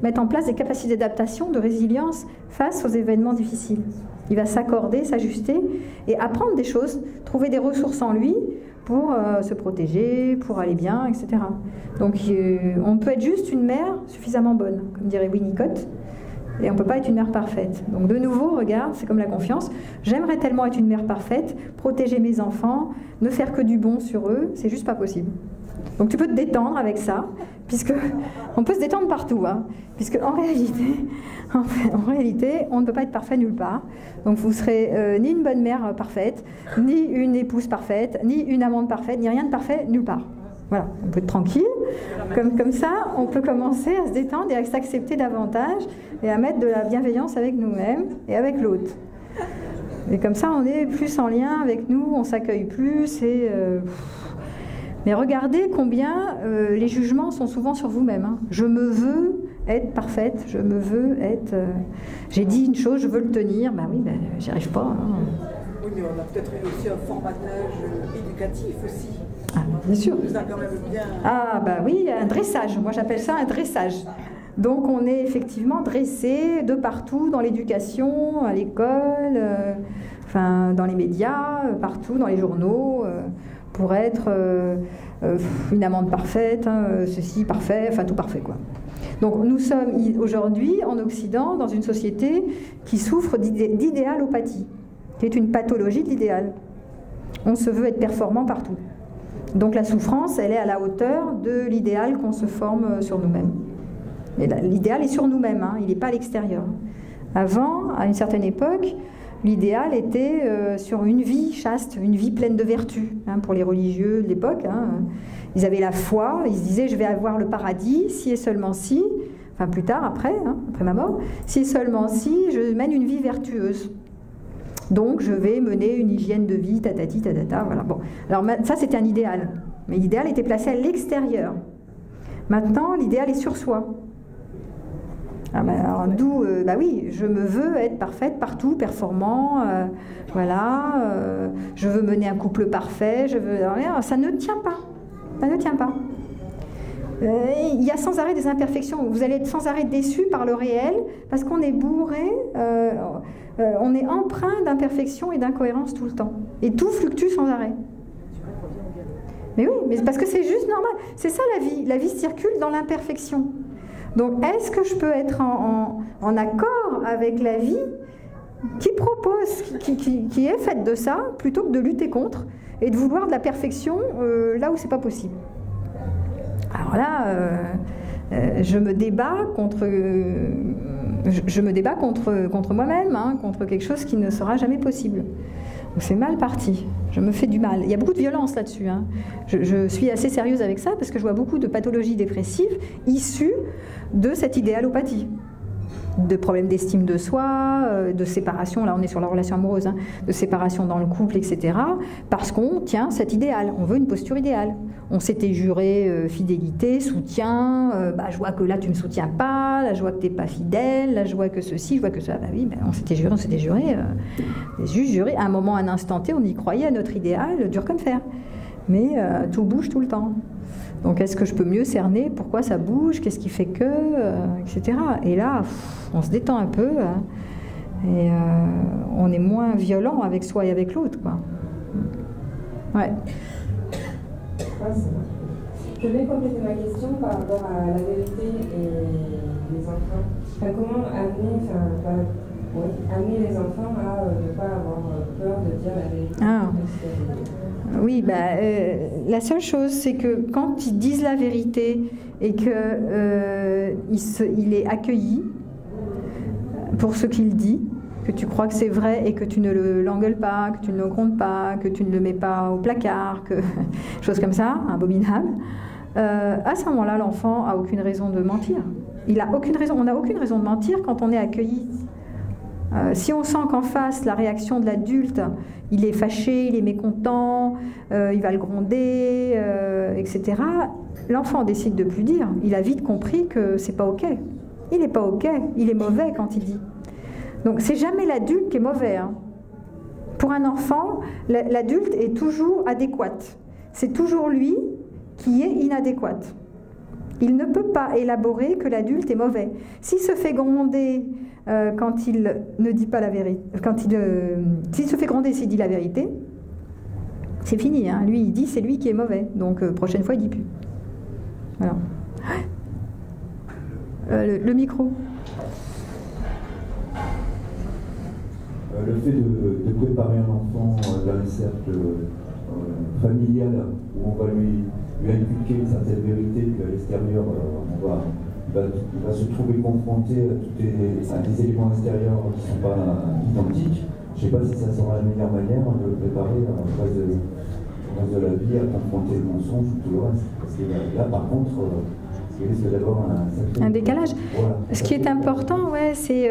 mettre en place des capacités d'adaptation, de résilience face aux événements difficiles. Il va s'accorder, s'ajuster et apprendre des choses, trouver des ressources en lui pour se protéger, pour aller bien, etc. Donc on peut être juste une mère suffisamment bonne, comme dirait Winnicott, et on ne peut pas être une mère parfaite. Donc de nouveau, regarde, c'est comme la confiance. J'aimerais tellement être une mère parfaite, protéger mes enfants, ne faire que du bon sur eux, c'est juste pas possible. Donc tu peux te détendre avec ça, puisque on peut se détendre partout, hein, puisque en réalité, on ne peut pas être parfait nulle part. Donc vous serez ni une bonne mère parfaite, ni une épouse parfaite, ni une amante parfaite, ni rien de parfait nulle part. Voilà, on peut être tranquille. Comme ça, on peut commencer à se détendre et à s'accepter davantage et à mettre de la bienveillance avec nous-mêmes et avec l'autre. Et comme ça, on est plus en lien avec nous, on s'accueille plus. Mais regardez combien les jugements sont souvent sur vous-même. Hein. Je me veux être parfaite, je me veux être... j'ai dit une chose, je veux le tenir. Ben oui, ben, j'y arrive pas. Hein. Oui, mais on a peut-être aussi un formatage éducatif aussi. Ah, bien sûr. Ah, bah oui, un dressage. Moi, j'appelle ça un dressage. Donc, on est effectivement dressé de partout, dans l'éducation, à l'école, enfin, dans les médias, partout, dans les journaux, pour être une amante parfaite, hein, ceci parfait, enfin tout parfait, quoi. Donc, nous sommes aujourd'hui, en Occident, dans une société qui souffre d'idéalopathie, qui est une pathologie de l'idéal. On se veut être performant partout. Donc la souffrance, elle est à la hauteur de l'idéal qu'on se forme sur nous-mêmes. L'idéal est sur nous-mêmes, hein, il n'est pas à l'extérieur. Avant, à une certaine époque, l'idéal était sur une vie chaste, une vie pleine de vertus. Hein, pour les religieux de l'époque, hein, ils avaient la foi, ils se disaient « je vais avoir le paradis, si et seulement si », enfin plus tard, après ma mort, « si et seulement si je mène une vie vertueuse ». Donc, je vais mener une hygiène de vie, tatati, tatata, voilà. Bon. Alors, ça, c'était un idéal. Mais l'idéal était placé à l'extérieur. Maintenant, l'idéal est sur soi. D'où, bah oui, je me veux être parfaite partout, performant, voilà, je veux mener un couple parfait, ça ne tient pas. Ça ne tient pas. Il y a sans arrêt des imperfections. Vous allez être sans arrêt déçus par le réel, parce qu'on est bourré, on est empreint d'imperfections et d'incohérences tout le temps. Et tout fluctue sans arrêt. Mais oui, mais parce que c'est juste normal. C'est ça la vie. La vie circule dans l'imperfection. Donc, est-ce que je peux être en accord avec la vie qui propose, qui est faite de ça, plutôt que de lutter contre et de vouloir de la perfection là où c'est pas possible? Alors là, je me débat contre moi-même, hein, contre quelque chose qui ne sera jamais possible. Donc c'est mal parti, je me fais du mal. Il y a beaucoup de violence là-dessus. Hein. Je suis assez sérieuse avec ça parce que je vois beaucoup de pathologies dépressives issues de cette idéalopathie. De problèmes d'estime de soi, de séparation, là on est sur la relation amoureuse, hein, de séparation dans le couple, etc. Parce qu'on tient cet idéal, on veut une posture idéale. On s'était juré fidélité, soutien, je vois que là tu ne me soutiens pas, là je vois que tu n'es pas fidèle, là je vois que ceci, je vois que ça. Bah oui, on s'était juré, juste juré, à un moment, à un instant T, on y croyait à notre idéal, dur comme fer. Mais tout bouge tout le temps. Donc est-ce que je peux mieux cerner pourquoi ça bouge, qu'est-ce qui fait que, etc. Et là, on se détend un peu et on est moins violent avec soi et avec l'autre, quoi. Ouais. Je vais compléter ma question par rapport à la vérité et les enfants. Enfin, comment amener les enfants à ne pas avoir peur de dire la vérité? Oui, la seule chose, c'est que quand ils disent la vérité et qu'il est accueilli pour ce qu'il dit, que tu crois que c'est vrai et que tu ne l'engueules pas, que tu ne le grondes pas, que tu ne le mets pas au placard, choses comme ça, abominable, à ce moment-là, l'enfant n'a aucune raison de mentir. On n'a aucune raison de mentir quand on est accueilli. Si on sent qu'en face, la réaction de l'adulte, il est fâché, il est mécontent, il va le gronder, etc., l'enfant décide de plus dire. Il a vite compris que c'est pas OK. Il n'est pas OK, il est mauvais quand il dit. Donc c'est jamais l'adulte qui est mauvais. Hein. Pour un enfant, l'adulte est toujours adéquat. C'est toujours lui qui est inadéquat. Il ne peut pas élaborer que l'adulte est mauvais. S'il se fait gronder quand il ne dit pas la vérité, s'il se fait gronder s'il dit la vérité, c'est fini. Hein. Lui, il dit c'est lui qui est mauvais. Donc prochaine fois, il ne dit plus. Voilà. Le micro. le fait de préparer un enfant dans un cercle familial où on va lui inculquer une certaine vérité, puis à l'extérieur, il va se trouver confronté à des éléments extérieurs qui ne sont pas identiques. Je ne sais pas si ça sera la meilleure manière de le préparer au reste de la vie à confronter le mensonge ou tout le reste. Parce que là par contre, il risque d'avoir un décalage. Voilà. Ce qui est important, ouais, c'est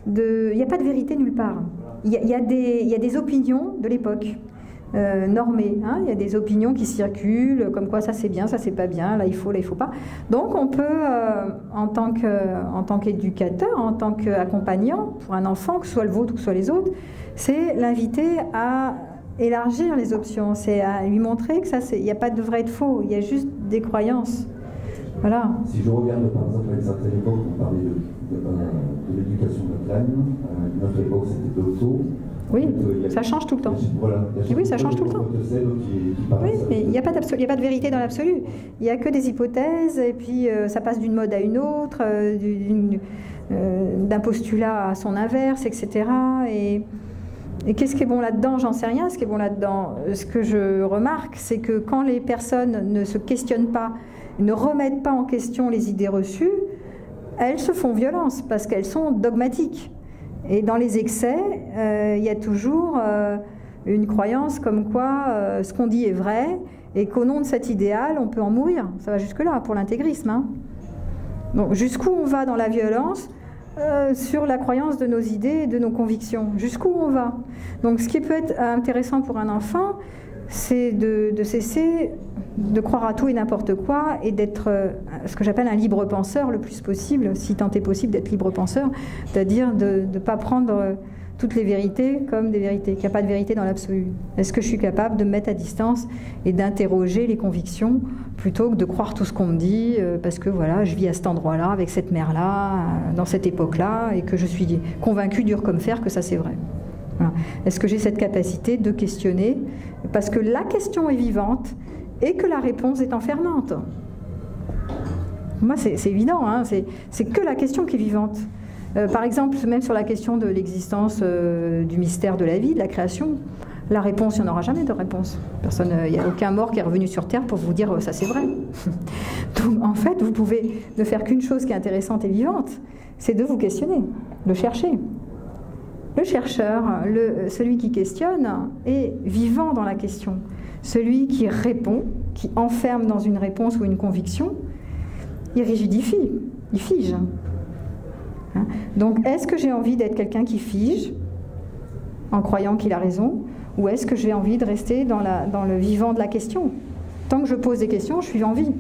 il n'y a pas de vérité nulle part. Il y a des opinions de l'époque. Normées, hein. Il y a des opinions qui circulent, comme quoi ça c'est bien, ça c'est pas bien, là il faut pas. Donc on peut, en tant qu'éducateur, en tant qu'accompagnant pour un enfant, que ce soit le vôtre ou que ce soit les autres, c'est l'inviter à élargir les options, c'est à lui montrer que ça, il n'y a pas de vrai et de faux, il y a juste des croyances. Voilà. Si je regarde par exemple à une certaine époque, on parlait de l'éducation de l'âme, notre époque c'était de l'auto. Oui, ça change tout le temps. Voilà, oui, ça change tout le temps. Oui, mais il n'y a pas de vérité dans l'absolu. Il n'y a que des hypothèses, et puis ça passe d'une mode à une autre, d'un postulat à son inverse, etc. Et qu'est-ce qui est bon là-dedans? J'en sais rien. Ce qui est bon là-dedans, ce que je remarque, c'est que quand les personnes ne se questionnent pas, ne remettent pas en question les idées reçues, elles se font violence parce qu'elles sont dogmatiques. Et dans les excès, il y a toujours une croyance comme quoi ce qu'on dit est vrai et qu'au nom de cet idéal, on peut en mourir. Ça va jusque-là pour l'intégrisme. Hein. Donc jusqu'où on va dans la violence sur la croyance de nos idées et de nos convictions? Jusqu'où on va? Donc ce qui peut être intéressant pour un enfant, c'est de cesser de croire à tout et n'importe quoi et d'être ce que j'appelle un libre penseur le plus possible, si tant est possible d'être libre penseur, c'est-à-dire de ne pas prendre toutes les vérités comme des vérités, qu'il n'y a pas de vérité dans l'absolu. Est-ce que je suis capable de me mettre à distance et d'interroger les convictions plutôt que de croire tout ce qu'on me dit parce que voilà, je vis à cet endroit-là, avec cette mère-là, dans cette époque-là, et que je suis convaincue dur comme fer que ça c'est vrai. Voilà. Est-ce que j'ai cette capacité de questionner parce que la question est vivante et que la réponse est enfermante? Moi, c'est évident, hein, c'est que la question qui est vivante. Par exemple, même sur la question de l'existence du mystère de la vie, de la création, la réponse, il n'y en aura jamais de réponse. Il n'y a aucun mort qui est revenu sur Terre pour vous dire ça c'est vrai. Donc en fait, vous pouvez ne faire qu'une chose qui est intéressante et vivante, c'est de vous questionner, de chercher. Le chercheur, celui qui questionne, est vivant dans la question. Celui qui répond, qui enferme dans une réponse ou une conviction, il rigidifie, il fige. Hein? Donc, est-ce que j'ai envie d'être quelqu'un qui fige, en croyant qu'il a raison, ou est-ce que j'ai envie de rester dans le vivant de la question? Tant que je pose des questions, je suis en vie.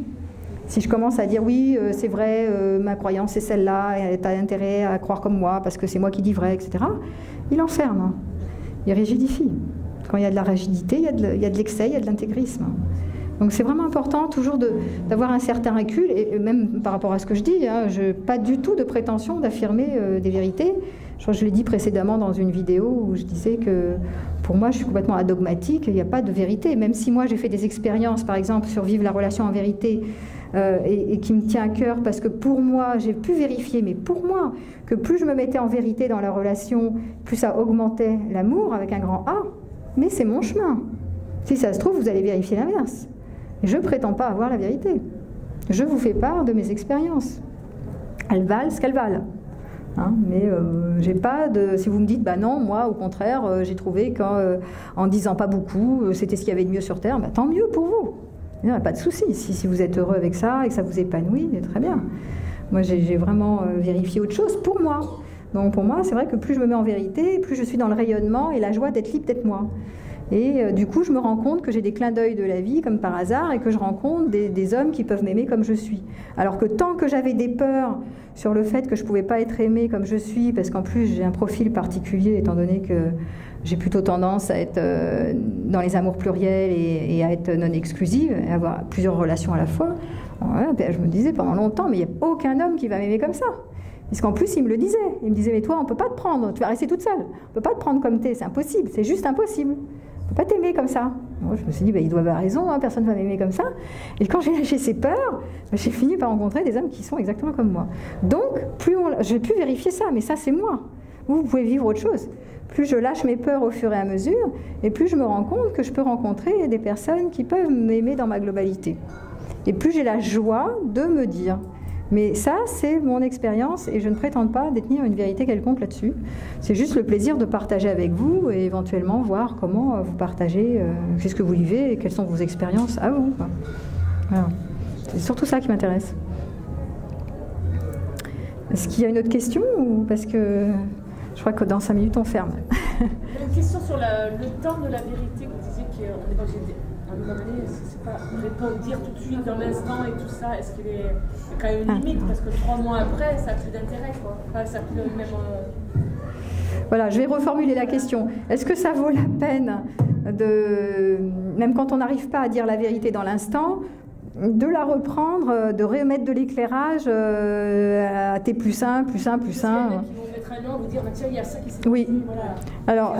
Si je commence à dire oui, c'est vrai, ma croyance c'est celle-là, et tu as intérêt à croire comme moi, parce que c'est moi qui dis vrai, etc., il enferme, hein. Il rigidifie. Quand il y a de la rigidité, il y a de l'excès, il y a de l'intégrisme. Donc c'est vraiment important toujours d'avoir un certain recul, et même par rapport à ce que je dis, hein, pas du tout de prétention d'affirmer des vérités. Je crois que je l'ai dit précédemment dans une vidéo où je disais que pour moi je suis complètement adogmatique, il n'y a pas de vérité. Même si moi j'ai fait des expériences, par exemple sur vivre la relation en vérité, et qui me tient à cœur parce que pour moi, j'ai pu vérifier, mais pour moi, que plus je me mettais en vérité dans la relation, plus ça augmentait l'amour avec un grand A, mais c'est mon chemin. Si ça se trouve, vous allez vérifier l'inverse. Je ne prétends pas avoir la vérité. Je vous fais part de mes expériences. Elles valent ce qu'elles valent. Hein, mais j'ai pas de... Si vous me dites, bah non, moi, au contraire, j'ai trouvé qu'en disant pas beaucoup, c'était ce qu'il y avait de mieux sur Terre, bah tant mieux pour vous. Il n'y a pas de souci. Si vous êtes heureux avec ça et que ça vous épanouit, très bien. Moi, j'ai vraiment vérifié autre chose pour moi. Donc pour moi, c'est vrai que plus je me mets en vérité, plus je suis dans le rayonnement et la joie d'être libre d'être moi. Et du coup, je me rends compte que j'ai des clins d'œil de la vie, comme par hasard, et que je rencontre des hommes qui peuvent m'aimer comme je suis. Alors que tant que j'avais des peurs sur le fait que je ne pouvais pas être aimée comme je suis, parce qu'en plus j'ai un profil particulier, étant donné que j'ai plutôt tendance à être dans les amours pluriels et à être non exclusive, et avoir plusieurs relations à la fois, je me disais pendant longtemps, mais il n'y a aucun homme qui va m'aimer comme ça. Parce qu'en plus, il me le disait. Il me disait, mais toi, on ne peut pas te prendre, tu vas rester toute seule. On ne peut pas te prendre comme t'es, c'est impossible, c'est juste impossible. On ne peut pas t'aimer comme ça. Moi, je me suis dit, il doit avoir raison, hein, personne ne va m'aimer comme ça. Et quand j'ai lâché ces peurs, j'ai fini par rencontrer des hommes qui sont exactement comme moi. Donc, j'ai pu vérifier ça, mais ça, c'est moi. vous pouvez vivre autre chose. Plus je lâche mes peurs au fur et à mesure, et plus je me rends compte que je peux rencontrer des personnes qui peuvent m'aimer dans ma globalité. Et plus j'ai la joie de me dire. Mais ça, c'est mon expérience, et je ne prétends pas détenir une vérité quelconque là-dessus. C'est juste le plaisir de partager avec vous, et éventuellement voir comment vous partagez, qu'est-ce que vous vivez, et quelles sont vos expériences à vous. Voilà. C'est surtout ça qui m'intéresse. Est-ce qu'il y a une autre question, ou parce que je crois que dans 5 minutes on ferme. Une question sur le temps de la vérité. Vous disiez qu'on n'est pas obligé à un moment donné, c'est pas, on ne peut pas dire tout de suite dans l'instant et tout ça. Est-ce qu'il y a quand même une limite? Parce que 3 mois après, ça n'a plus d'intérêt, quoi. Enfin, ça n'a plus le même. Voilà, je vais reformuler la question. Est-ce que ça vaut la peine de, même quand on n'arrive pas à dire la vérité dans l'instant, de la reprendre, de remettre de l'éclairage à T+1, plus 1, plus 1, plus 1. Vous dire, tiens, il y a ça qui s'est oui. Passé, voilà. Alors,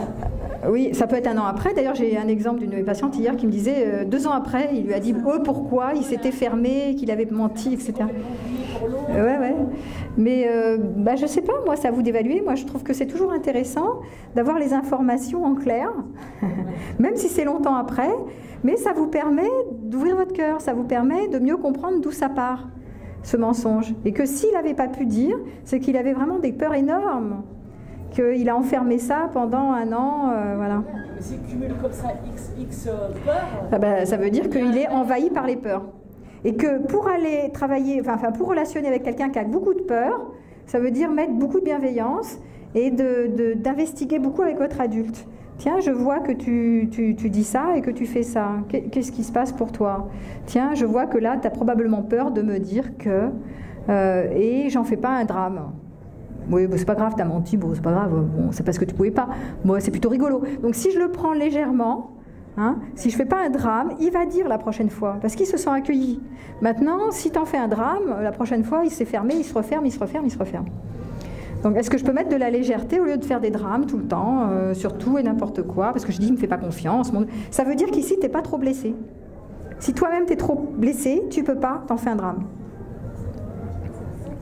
oui, ça peut être 1 an après. D'ailleurs, j'ai un exemple d'une de mes patientes hier qui me disait 2 ans après, il lui a dit pourquoi il s'était fermé, qu'il avait menti, etc. Ouais. Mais je sais pas, moi, c'est à vous d'évaluer. Moi, je trouve que c'est toujours intéressant d'avoir les informations en clair, même si c'est longtemps après. Mais ça vous permet d'ouvrir votre cœur, ça vous permet de mieux comprendre d'où ça part, ce mensonge. Et que s'il n'avait pas pu dire, c'est qu'il avait vraiment des peurs énormes, qu'il a enfermé ça pendant 1 an, voilà. Mais s'il cumule comme ça x peurs... ça veut dire qu'il est envahi par les peurs. Et que pour aller travailler, pour relationner avec quelqu'un qui a beaucoup de peur, ça veut dire mettre beaucoup de bienveillance et d'investiguer beaucoup avec votre adulte. Tiens, je vois que tu dis ça et que tu fais ça. Qu'est-ce qui se passe pour toi? Tiens, je vois que là, tu as probablement peur de me dire que... et j'en fais pas un drame. Oui, c'est pas grave, tu as menti, bon, c'est pas grave, bon, c'est parce que tu pouvais pas. Bon, c'est plutôt rigolo. Donc si je le prends légèrement, si je fais pas un drame, il va dire la prochaine fois, parce qu'il se sent accueilli. Maintenant, si tu en fais un drame, la prochaine fois, il s'est fermé, il se referme, il se referme, il se referme. Donc, est-ce que je peux mettre de la légèreté au lieu de faire des drames tout le temps, sur tout et n'importe quoi, parce que je dis, il ne me fait pas confiance. Ça veut dire qu'ici, tu n'es pas trop blessé. Si toi-même, tu es trop blessé, tu ne peux pas, t'en fais un drame.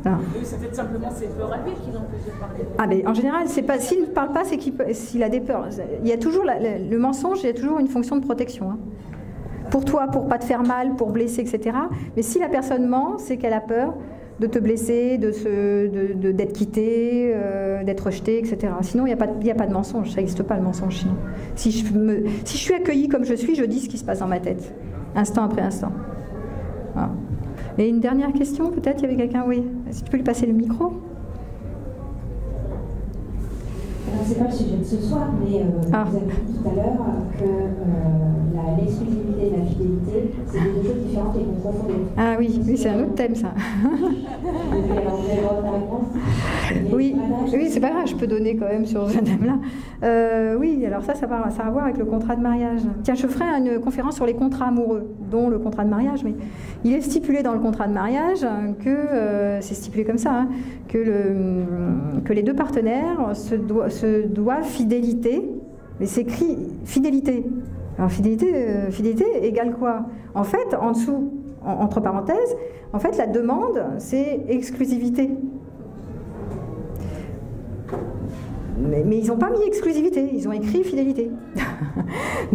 Ah. C'est peut-être simplement ses peurs à lui qui l'empêchent de parler. Ah, mais en général, c'est pas, s'il ne parle pas, c'est s'il a des peurs. Il y a toujours le mensonge, il y a toujours une fonction de protection. Pour toi, pour pas te faire mal, pour blesser, etc. Mais si la personne ment, c'est qu'elle a peur de te blesser, d'être quitté, d'être rejeté, etc. Sinon, il n'y a pas de mensonge, ça n'existe pas le mensonge. Sinon. Si je suis accueillie comme je suis, je dis ce qui se passe dans ma tête, instant après instant. Voilà. Et une dernière question, peut-être, il y avait quelqu'un, oui. Si tu peux lui passer le micro. Alors, c'est pas le sujet de ce soir, mais vous avez dit tout à l'heure que l'exclusivité et la fidélité, c'est deux choses différentes et qu'on confond. Ah oui, c'est un autre thème, ça. Oui, c'est pas grave, je peux donner quand même sur ce thème-là. Oui, alors ça a à voir avec le contrat de mariage. Tiens, je ferai une conférence sur les contrats amoureux, dont le contrat de mariage, mais il est stipulé dans le contrat de mariage que, c'est stipulé comme ça, que les deux partenaires se doivent fidélité, mais c'est écrit fidélité. Alors fidélité égale quoi? En fait, en dessous, entre parenthèses, en fait la demande c'est exclusivité. Mais ils n'ont pas mis exclusivité, ils ont écrit fidélité.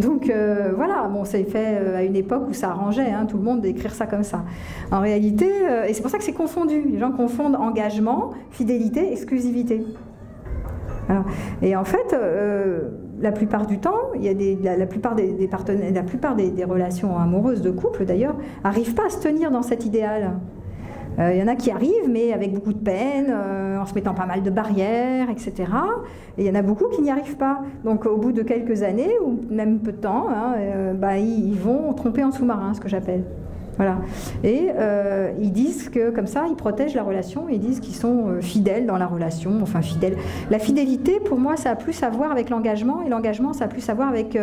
Donc voilà, bon, c'est fait à une époque où ça arrangeait tout le monde d'écrire ça comme ça. En réalité, et c'est pour ça que c'est confondu, les gens confondent engagement, fidélité, exclusivité. Alors, et en fait, la plupart du temps, il y a la plupart des partenaires, la plupart des relations amoureuses de couple d'ailleurs, n'arrivent pas à se tenir dans cet idéal. Il y en a qui arrivent, mais avec beaucoup de peine, en se mettant pas mal de barrières, etc. Et il y en a beaucoup qui n'y arrivent pas. Donc au bout de quelques années, ou même peu de temps, ils vont tromper en sous-marin, ce que j'appelle. Voilà. Et ils disent que comme ça, ils protègent la relation, ils disent qu'ils sont fidèles dans la relation, enfin fidèles. La fidélité, pour moi, ça a plus à voir avec l'engagement, et l'engagement, ça a plus à voir avec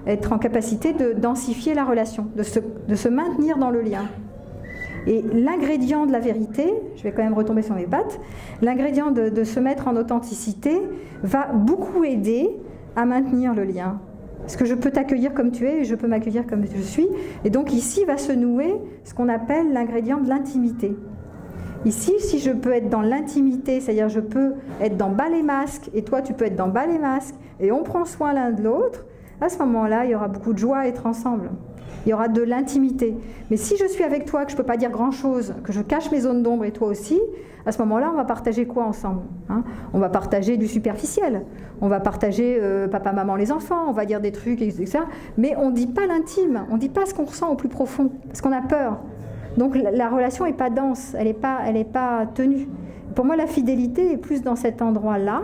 être en capacité de densifier la relation, de se maintenir dans le lien. Et l'ingrédient de la vérité, je vais quand même retomber sur mes pattes, l'ingrédient de se mettre en authenticité va beaucoup aider à maintenir le lien. Parce que je peux t'accueillir comme tu es et je peux m'accueillir comme je suis. Et donc ici va se nouer ce qu'on appelle l'ingrédient de l'intimité. Ici, si je peux être dans l'intimité, c'est-à-dire je peux être dans bas les masques, et toi tu peux être dans bas les masques, et on prend soin l'un de l'autre, à ce moment-là, il y aura beaucoup de joie à être ensemble. Il y aura de l'intimité. Mais si je suis avec toi, que je ne peux pas dire grand-chose, que je cache mes zones d'ombre et toi aussi, à ce moment-là, on va partager quoi ensemble, hein? On va partager du superficiel. On va partager papa, maman, les enfants, on va dire des trucs, etc. Mais on ne dit pas l'intime, on ne dit pas ce qu'on ressent au plus profond, parce qu'on a peur. Donc la relation n'est pas dense, elle n'est pas tenue. Pour moi, la fidélité est plus dans cet endroit-là,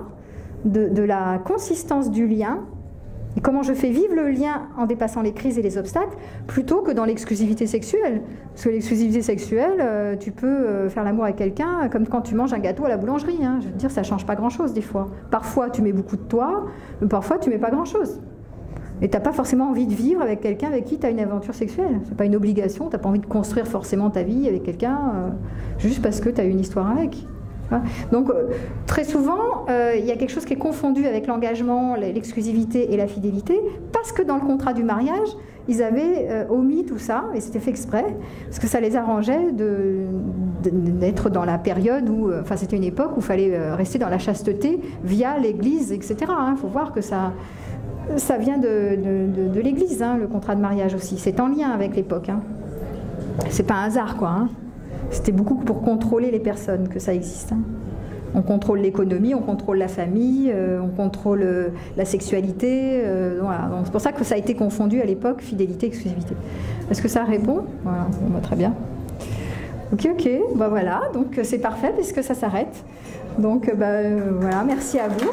de la consistance du lien, et comment je fais vivre le lien en dépassant les crises et les obstacles, plutôt que dans l'exclusivité sexuelle. Parce que l'exclusivité sexuelle, tu peux faire l'amour avec quelqu'un comme quand tu manges un gâteau à la boulangerie. Hein. Je veux dire, ça ne change pas grand-chose des fois. Parfois, tu mets beaucoup de toi, mais parfois, tu ne mets pas grand-chose. Et tu n'as pas forcément envie de vivre avec quelqu'un avec qui tu as une aventure sexuelle. Ce n'est pas une obligation, tu n'as pas envie de construire forcément ta vie avec quelqu'un juste parce que tu as une histoire avec. Donc très souvent, il y a quelque chose qui est confondu avec l'engagement, l'exclusivité et la fidélité, parce que dans le contrat du mariage, ils avaient omis tout ça, et c'était fait exprès, parce que ça les arrangeait d'être dans la période où, enfin c'était une époque où il fallait rester dans la chasteté via l'Église, etc. Il faut voir que ça vient de l'Église, hein, le contrat de mariage aussi. C'est en lien avec l'époque. Hein. C'est pas un hasard, quoi. Hein. C'était beaucoup pour contrôler les personnes que ça existe. Hein. On contrôle l'économie, on contrôle la famille, on contrôle la sexualité. Voilà. Donc c'est pour ça que ça a été confondu à l'époque, fidélité, exclusivité. Est-ce que ça répond? Voilà, bon, bah, très bien. Ok, bah, voilà, donc c'est parfait puisque ça s'arrête. Donc voilà, merci à vous.